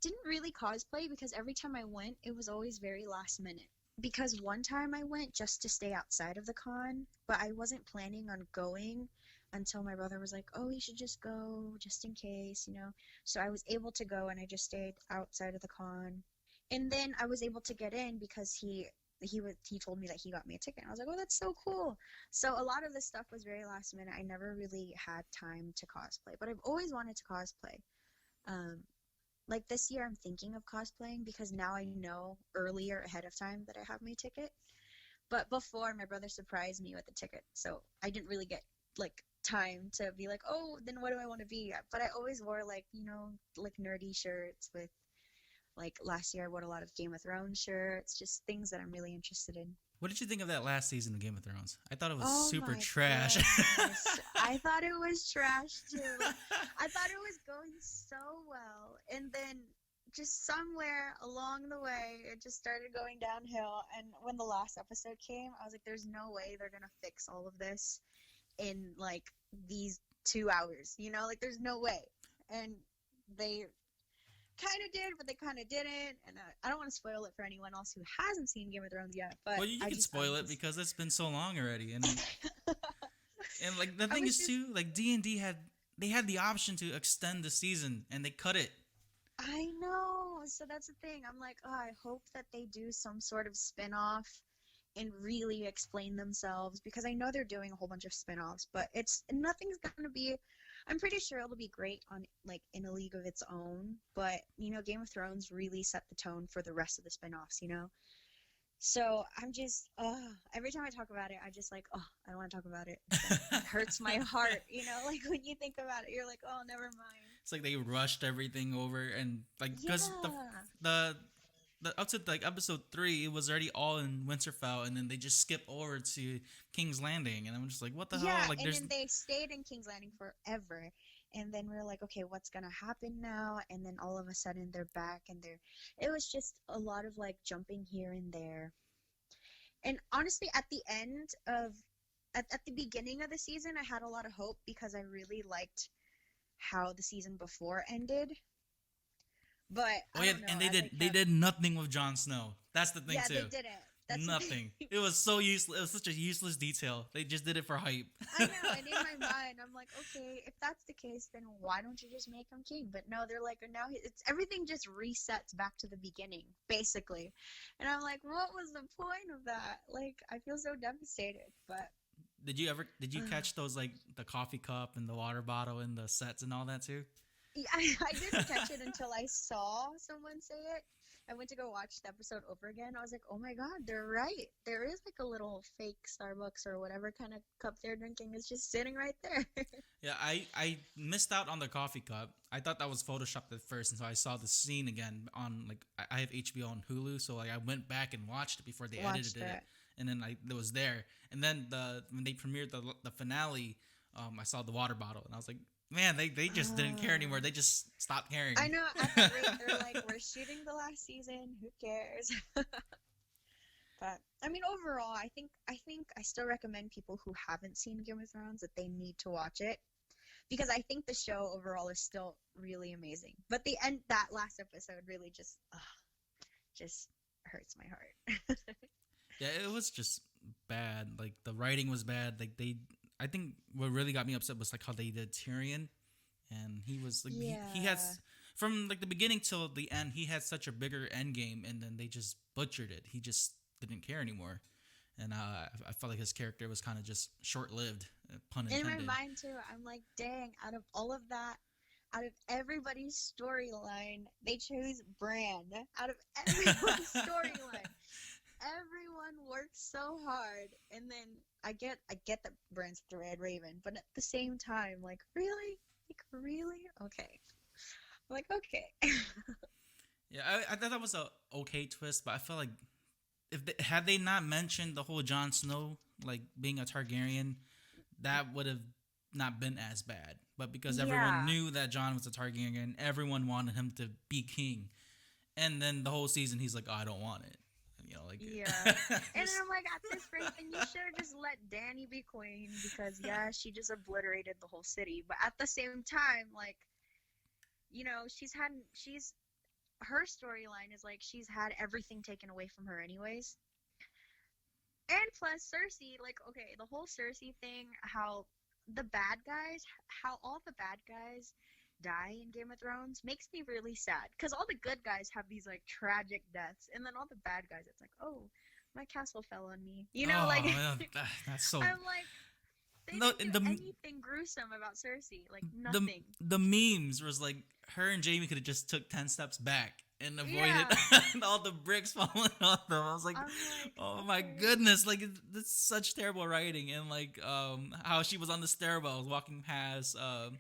didn't really cosplay because every time I went it was always very last minute. Because one time I went just to stay outside of the con, but I wasn't planning on going until my brother was like, "Oh, you should just go just in case, you know." So I was able to go and I just stayed outside of the con. And then I was able to get in because he told me that he got me a ticket. I was like, "Oh, that's so cool." So a lot of this stuff was very last minute. I never really had time to cosplay, but I've always wanted to cosplay. Um, like this year, I'm thinking of cosplaying because now I know earlier ahead of time that I have my ticket. But before, my brother surprised me with the ticket, so I didn't really get like time to be like, oh, then what do I want to be? But I always wore like like nerdy shirts with like last year I wore a lot of Game of Thrones shirts, just things that I'm really interested in. What did you think of that last season of Game of Thrones? I thought it was Oh super my trash. goodness. I thought it was trash too. I thought it was going so well. And then just somewhere along the way, it just started going downhill. And when the last episode came, I was like, there's no way they're going to fix all of this in like these 2 hours, Like there's no way. And they kind of did, but they kind of didn't. And I don't want to spoil it for anyone else who hasn't seen Game of Thrones yet. But Well, you I can just spoil found it this. because it's been so long already, and like the I thing was is just too, like D&D had the option to extend the season, and they cut it. I know. So that's the thing. I'm like, oh, I hope that they do some sort of spin-off and really explain themselves because I know they're doing a whole bunch of spin-offs, but nothing's going to be I'm pretty sure it'll be great on like in a league of its own, but Game of Thrones really set the tone for the rest of the spin-offs. So I'm just every time I talk about it, I just like, oh, I don't want to talk about it. It hurts my heart, like when you think about it, you're like, oh, never mind. It's like they rushed everything over, and like because Yeah. the up to like episode 3, it was already all in Winterfell, and then they just skip over to King's Landing, and I'm just like, what the Yeah, hell? Like, and there's then they stayed in King's Landing forever. And then we're like, okay, what's gonna happen now? And then all of a sudden they're back and it was just a lot of like jumping here and there. And honestly, at the beginning of the season, I had a lot of hope because I really liked how the season before ended. But oh I yeah, don't know, and as I they kept, did nothing with Jon Snow. That's the thing yeah, they too. didn't. That's the Nothing. thing. It was so useless. It was such a useless detail. They just did it for hype. I know, and in my mind, I'm like, okay, if that's the case, then why don't you just make him king? But no, they're like, now it's everything just resets back to the beginning, basically. And I'm like, what was the point of that? Like, I feel so devastated. But Did you catch those, like the coffee cup and the water bottle and the sets and all that too? yeah, I didn't catch it until I saw someone say it. I went to go watch the episode over again. I was like, oh my God, they're right. There is like a little fake Starbucks or whatever kind of cup they're drinking. It's just sitting right there. Yeah, I missed out on the coffee cup. I thought that was photoshopped at first, and so I saw the scene again on, like, I have HBO on Hulu, so like I went back and watched it before they Watched edited it, it. and then it was there. And then when they premiered the finale, I saw the water bottle, and I was like, man, they just didn't care anymore. They just stopped caring. I know at the rate they're like, we're shooting the last season. Who cares? But I mean, overall, I think I still recommend people who haven't seen Game of Thrones that they need to watch it because I think the show overall is still really amazing. But the end, that last episode really just hurts my heart. Yeah, it was just bad. Like the writing was bad. Like I think what really got me upset was like how they did Tyrion, and he was like he Yeah. has from like the beginning till the end, he had such a bigger end game, and then they just butchered it. He just didn't care anymore, and I felt like his character was kind of just short lived, pun In intended. my mind too, I'm like, dang, out of all of that, out of everybody's storyline, they chose Bran. Out of everyone's storyline. Everyone works so hard, and then I get that Bran's the Red Raven, but at the same time, like really, okay, I'm like okay. Yeah, I thought that was a okay twist, but I felt like had they not mentioned the whole Jon Snow like being a Targaryen, that would have not been as bad. But because everyone Yeah, knew that Jon was a Targaryen, everyone wanted him to be king. And then the whole season, he's like, "Oh, I don't want it." You know, like yeah. And then I'm like, at this rate, then you should have just let Dany be queen because yeah, she just obliterated the whole city. But at the same time, like, she's her storyline is like she's had everything taken away from her anyways. And plus Cersei, like, okay, the whole Cersei thing, how all the bad guys die in Game of Thrones makes me really sad. Because all the good guys have these, like, tragic deaths. And then all the bad guys, it's like, oh, my castle fell on me. Like, oh, that's so. I'm like, they No, didn't do anything gruesome about Cersei. Like, the nothing. the memes was like her and Jamie could have just took 10 steps back and avoided Yeah. all the bricks falling on them. I was like, I'm like, oh my okay. goodness, like it's such terrible writing. And like how she was on the stairwells walking past um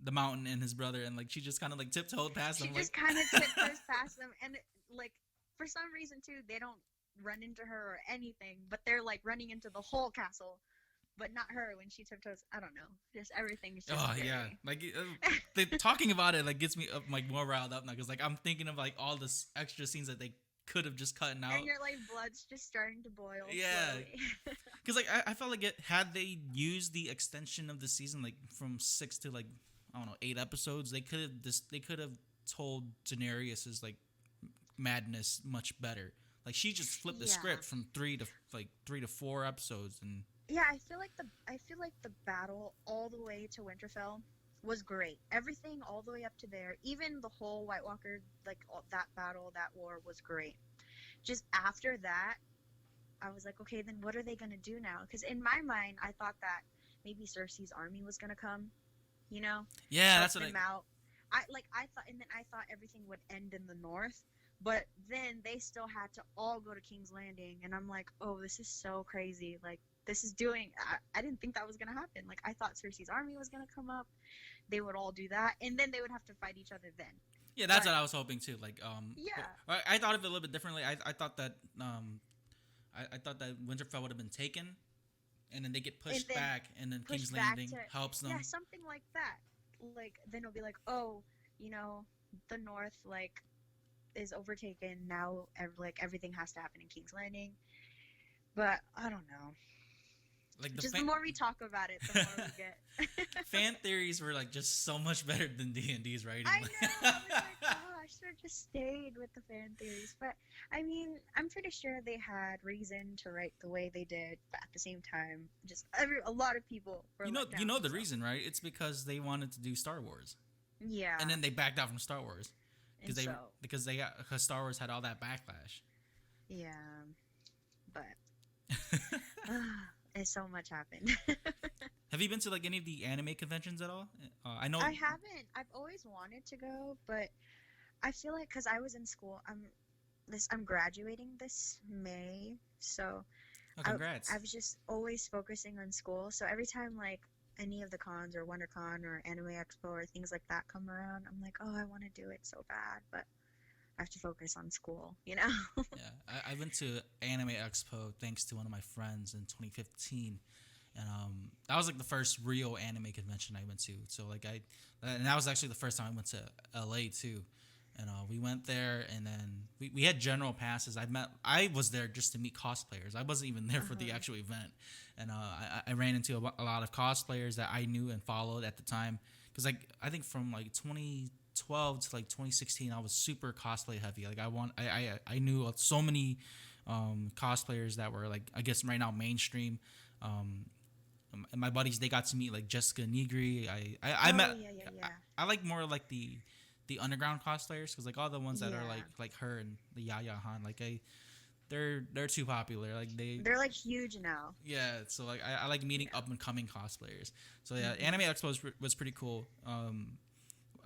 the mountain and his brother, and like she just kind of like tiptoed past She them, like just kind of tiptoes past them. And, like, for some reason, too, they don't run into her or anything. But they're, like, running into the whole castle. But not her when she tiptoes. I don't know. Just everything is just oh scary. yeah, like talking about it like gets me up, like more riled up now, because like I'm thinking of like all this extra scenes that they could have just cut out. And your, like, blood's just starting to boil. Yeah. Slowly. Because like I felt like had they used the extension of the season, like from 6 to like I don't know 8 episodes, they could have told Daenerys's like madness much better. Like she just flipped the Yeah. script from 3 to 4 episodes, and Yeah, I feel like the battle all the way to Winterfell was great. Everything all the way up to there, even the whole White Walker, like that battle, that war was great. Just after that, I was like, okay, then what are they gonna do now? Because in my mind, I thought that maybe Cersei's army was gonna come, yeah, help that's what them out. I thought everything would end in the north, but then they still had to all go to King's Landing, and I'm like, oh, this is so crazy. Like, this is I didn't think that was gonna happen. Like, I thought Cersei's army was gonna come up, they would all do that, and then they would have to fight each other then. Yeah, that's But what I was hoping too. Like, yeah, I thought of it a little bit differently. I thought that I thought that Winterfell would have been taken, and then they get and pushed then back, and then push King's back Landing to, helps yeah, them. something like that. Like then it'll be like, oh, the North like is overtaken now. Like everything has to happen in King's Landing. But I don't know. Like the Just the more we talk about it, the more we get. fan theories were like just so much better than D&D's writing. I know. I was like, oh, I should have just stayed with the fan theories. But I mean, I'm pretty sure they had reason to write the way they did. But at the same time, just a lot of people were let down. You know the reason, right? It's because they wanted to do Star Wars, Yeah. and then they backed out from Star Wars And so, because Star Wars had all that backlash. yeah. But it's so much happened. Have you been to like any of the anime conventions at all? I know I haven't. I've always wanted to go, but I feel like because I was in school, I'm graduating this May, so Oh, congrats. I was just always focusing on school. So every time like any of the cons or WonderCon or Anime Expo or things like that come around, I'm like, oh, I want to do it so bad, but I have to focus on school, Yeah, I went to Anime Expo thanks to one of my friends in 2015, and that was like the first real anime convention I went to. So like and that was actually the first time I went to LA too, and we went there, and then we had general passes. I was there just to meet cosplayers. I wasn't even there for the actual event, and I ran into a lot of cosplayers that I knew and followed at the time, because like I think from like 2012 to like 2016 I was super cosplay heavy. Like I knew so many cosplayers that were like, I guess right now, mainstream. And my buddies, they got to meet like Jessica Nigri. I met yeah. I like more like the underground cosplayers, because like all the ones that are Yeah. like her and the Yaya Han, like they're too popular. Like They're like huge now. yeah, so like I like meeting up and coming cosplayers. So yeah, Mhm. Anime Expo was pretty cool.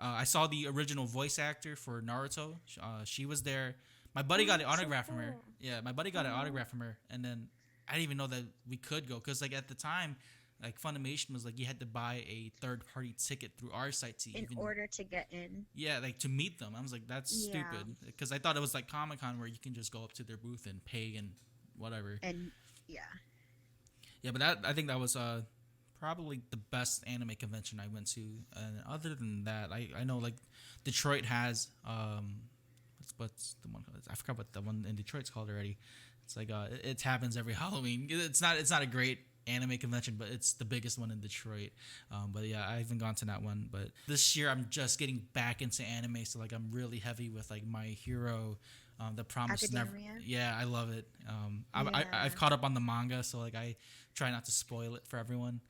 I saw the original voice actor for Naruto. She was there. My buddy got an that's so autograph from her. cool. Yeah, my buddy got an Oh. autograph from her, and then I didn't even know that we could go, because like at the time, like Funimation was like you had to buy a third party ticket through our site to In even order to get in. yeah, like to meet them. I was like, that's Yeah. stupid, because I thought it was like Comic-Con where you can just go up to their booth and pay and whatever. And yeah. Yeah, but I think that was probably the best anime convention I went to. And other than that, I know like Detroit has what's the one called? I forgot what the one in Detroit's called already. It's like it happens every Halloween. It's not a great anime convention, but it's the biggest one in Detroit. But yeah, I haven't gone to that one. But this year I'm just getting back into anime, so like I'm really heavy with like My Hero. The Promise Never. Academia? Yeah, I love it. Yeah. I've caught up on the manga, so like I try not to spoil it for everyone.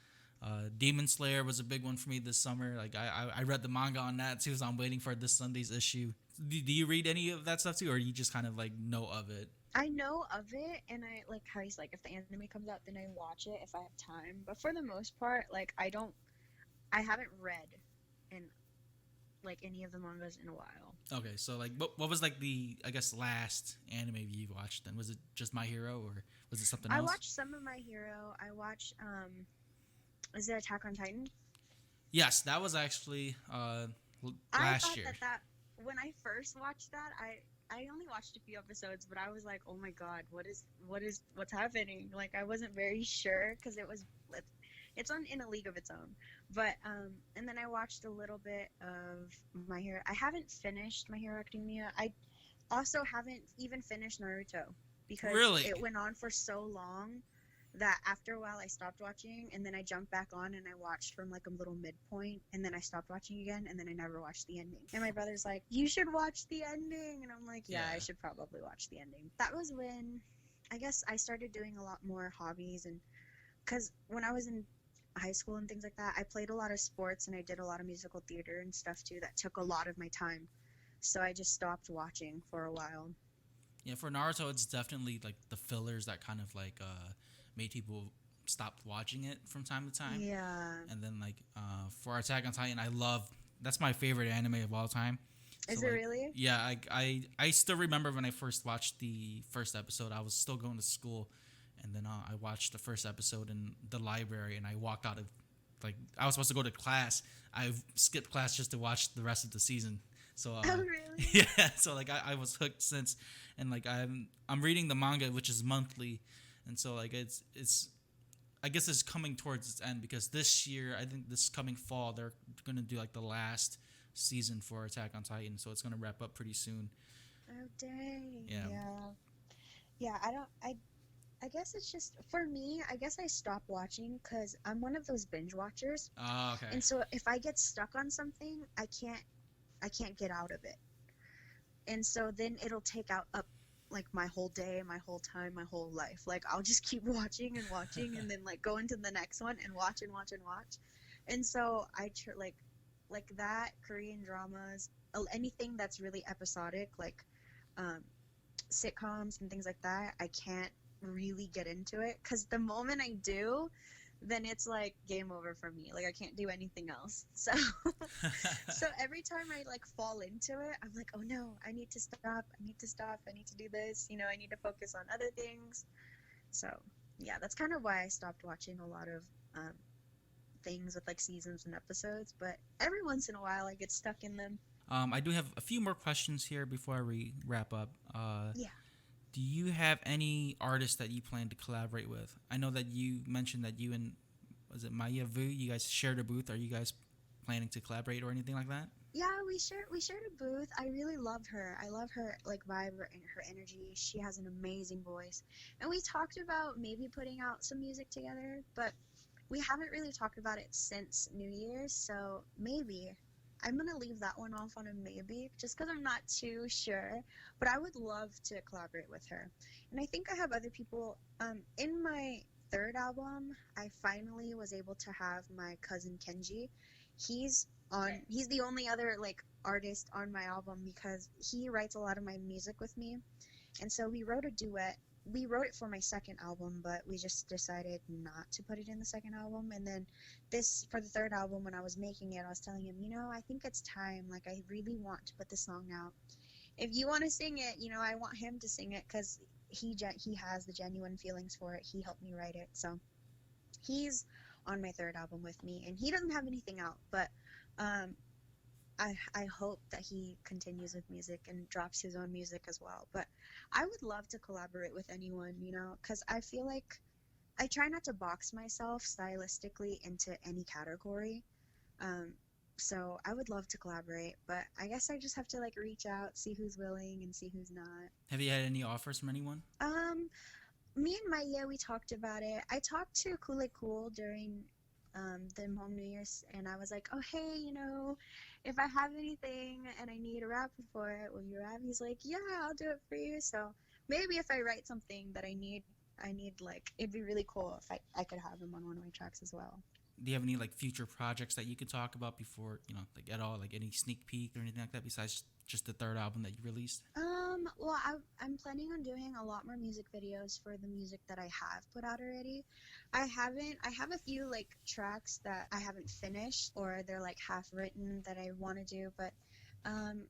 Demon Slayer was a big one for me this summer. Like I read the manga on that too, so I'm waiting for this Sunday's issue. Do you read any of that stuff too, or you just kind of like know of it? I know of it, and I like how he's like, if the anime comes out, then I watch it if I have time. But for the most part, like I haven't read in like any of the mangas in a while. Okay, so like what was like the, I guess, last anime you watched then? Was it just My Hero, or was it something I else? watched some of My Hero. I watched is it Attack on Titan? Yes, that was actually I last thought year. that when I first watched that, I only watched a few episodes, but I was like, oh my god, what's happening? Like I wasn't very sure because it's on in a league of its own. But and then I watched a little bit of My Hero. I haven't finished My Hero Academia. I also haven't even finished Naruto because Really? it went on for so long that after a while I stopped watching, and then I jumped back on and I watched from like a little midpoint, and then I stopped watching again, and then I never watched the ending. And my brother's like, you should watch the ending, and I'm like, yeah, Yeah. I should probably watch the ending. That was when I guess I started doing a lot more hobbies, and because when I was in high school and things like that, I played a lot of sports and I did a lot of musical theater and stuff too that took a lot of my time. So I just stopped watching for a while. Yeah, for Naruto, it's definitely like the fillers that kind of like made people stop watching it from time to time. Yeah. And then like for Attack on Titan, that's my favorite anime of all time. Is So, it like, really? Yeah, I still remember when I first watched the first episode. I was still going to school, and then I watched the first episode in the library, and I walked out of, like, I was supposed to go to class. I skipped class just to watch the rest of the season. So Oh, really? yeah, so like I was hooked since, and like I'm reading the manga, which is monthly, and so like it's I guess it's coming towards its end because this year, I think this coming fall, they're gonna do like the last season for Attack on Titan, so it's gonna wrap up pretty soon. Oh, dang. Yeah. Yeah. Yeah, I don't, I guess it's just, for me, I guess I stopped watching because I'm one of those binge watchers. Oh, okay. And so if I get stuck on something, I can't get out of it. And so then it'll take out up like my whole day, my whole time, my whole life. Like I'll just keep watching and watching and then like go into the next one and watch and watch and watch. And so like that Korean dramas, anything that's really episodic, like um sitcoms and things like that, I can't really get into it because the moment I do, then it's like game over for me. Like I can't do anything else. So so every time I like fall into it, I'm like, oh no, I need to stop. I need to stop. I need to do this. You know, I need to focus on other things. So yeah, that's kind of why I stopped watching a lot of um, things with like seasons and episodes. But every once in a while, I get stuck in them. I do have a few more questions here before we wrap up. Yeah. Do you have any artists that you plan to collaborate with? I know that you mentioned that you and was it Maya Vu, you guys shared a booth. Are you guys planning to collaborate or anything like that? Yeah, we shared a booth. I really love her. I love her like vibe and her energy. She has an amazing voice. And we talked about maybe putting out some music together, but we haven't really talked about it since New Year's, so maybe. I'm gonna leave that one off on a maybe, just because I'm not too sure. But I would love to collaborate with her. And I think I have other people. In my third album, I finally was able to have my cousin Kenji. He's he's the only other like artist on my album because he writes a lot of my music with me. And so we wrote a duet. We wrote it for my second album, but we just decided not to put it in the second album. And then this, for the third album, when I was making it, I was telling him, you know, I think it's time. Like, I really want to put this song out. If you want to sing it, you know, I want him to sing it because he has the genuine feelings for it. He helped me write it. So he's on my third album with me, and he doesn't have anything out, but um, I hope that he continues with music and drops his own music as well. But I would love to collaborate with anyone, you know, because I feel like I try not to box myself stylistically into any category. Um, so I would love to collaborate, but I guess I just have to like reach out, see who's willing and see who's not. Have you had any offers from anyone? Um, Me and Maya, we talked about it. I talked to Kule Cool during the Hmong New Year's, and I was like, oh, hey, you know, if I have anything and I need a rapper for it, will you rap? He's like, yeah, I'll do it for you. So maybe if I write something that I need like, it'd be really cool if I could have him on one of my tracks as well. Do you have any like future projects that you could talk about before, you know, like at all, like any sneak peek or anything like that besides just the third album that you released? Well, I'm planning on doing a lot more music videos for the music that I have put out already. I have a few like tracks that I haven't finished or they're like half written that I want to do, but um,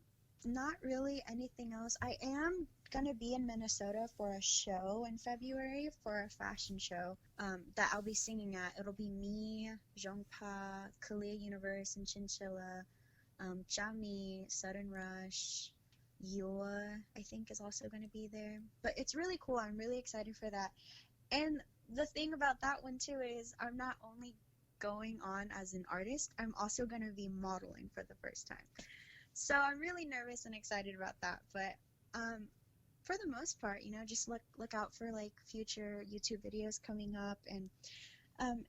not really anything else. I am gonna be in Minnesota for a show in February for a fashion show that I'll be singing at. It'll be me, Jongpa, Kalia Universe, and Chinchilla, Chami, Sudden Rush, Yoa, I think is also going to be there. But it's really cool. I'm really excited for that. And the thing about that one too is I'm not only going on as an artist, I'm also going to be modeling for the first time. So I'm really nervous and excited about that. But for the most part, you know, just look out for like future YouTube videos coming up. And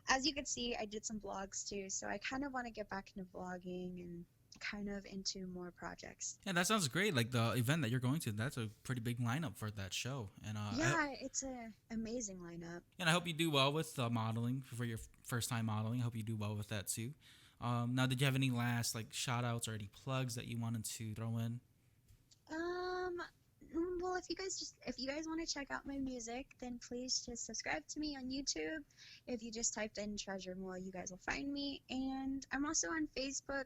as you can see, I did some vlogs too. So I kind of want to get back into vlogging and kind of into more projects. Yeah, that sounds great. Like the event that you're going to, that's a pretty big lineup for that show. And Yeah, it's an amazing lineup. and I hope you do well with modeling for your first time modeling. I hope you do well with that too. Now, did you have any last like shout outs or any plugs that you wanted to throw in? Um, well, if you guys want to check out my music, then please just subscribe to me on YouTube. If you just typed in Treasure Moua, you guys will find me. And I'm also on Facebook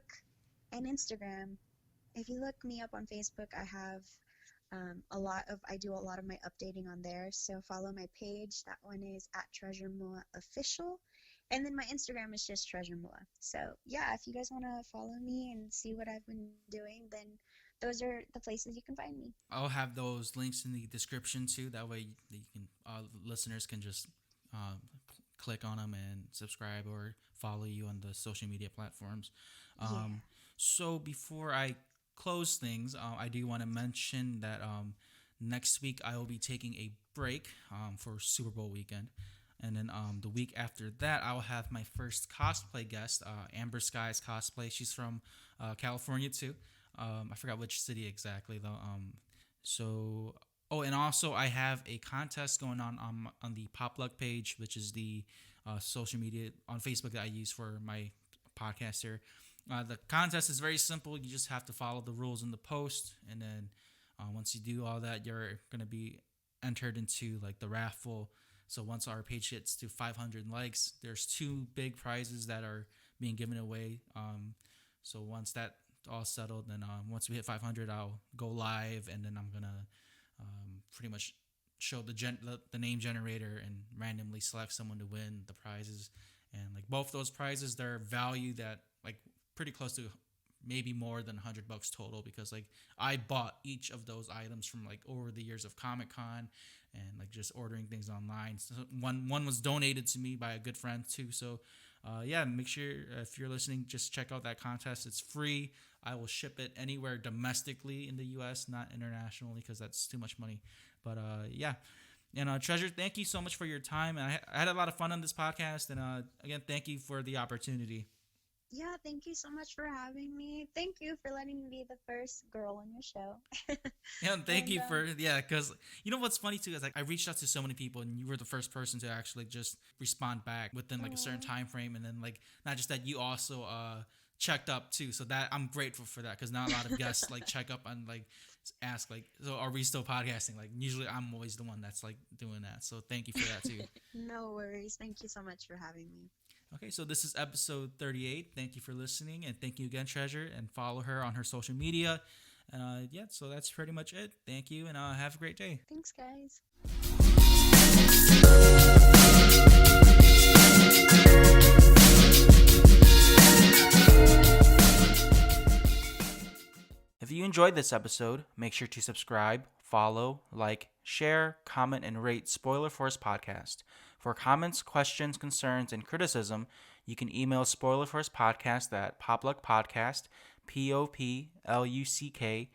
and Instagram. If you look me up on Facebook, I have I do a lot of my updating on there. So follow my page. That one is at Treasure Moua Official. And then my Instagram is just Treasure Moua. So yeah, if you guys want to follow me and see what I've been doing, then those are the places you can find me. I'll have those links in the description too. That way you can listeners can just click on them and subscribe or follow you on the social media platforms. Yeah. So before I close things, I do want to mention that next week I will be taking a break for Super Bowl weekend. And then the week after that, I'll have my first cosplay guest, Amber Skies Cosplay. She's from California too. I forgot which city exactly though. So and also I have a contest going on the Pop Luck page, which is the social media on Facebook that I use for my podcast here. The contest is very simple. You just have to follow the rules in the post, and then once you do all that, you're gonna be entered into like the raffle. So once our page gets to 500 likes, there's two big prizes that are being given away. So once that all settled, then once we hit 500, I'll go live, and then I'm gonna pretty much show the name generator and randomly select someone to win the prizes. And like both those prizes, they're valued at like pretty close to maybe more than $100 total, because like I bought each of those items from like over the years of Comic-Con and like just ordering things online. So one was donated to me by a good friend too. So yeah, make sure if you're listening, just check out that contest. It's free. I will ship it anywhere domestically in the US, not internationally, because that's too much money. But yeah. And Treasure, thank you so much for your time. And I had a lot of fun on this podcast. And again, thank you for the opportunity. Yeah, thank you so much for having me. Thank you for letting me be the first girl on your show. Yeah, and thank And you for because you know what's funny too is like I reached out to so many people, and you were the first person to actually just respond back within like a certain oh, time frame, and then like not just that, you also checked up too. So that I'm grateful for that, because not a lot of guests like check up and like ask like, so are we still podcasting? Like usually I'm always the one that's like doing that. So thank you for that too. no worries. Thank you so much for having me. Okay, so this is episode 38. Thank you for listening, and thank you again, Treasure, and follow her on her social media. And yeah, so that's pretty much it. Thank you, and have a great day. Thanks, guys. If you enjoyed this episode, make sure to subscribe, follow, like, share, comment, and rate Spoiler Force Podcast. For comments, questions, concerns, and criticism, you can email Spoiler Force Podcast at popluckpodcast, popluckpodcast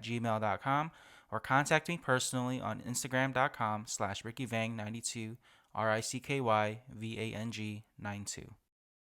@gmail.com, or contact me personally on Instagram.com/RickyVang92, RICKYVANG92.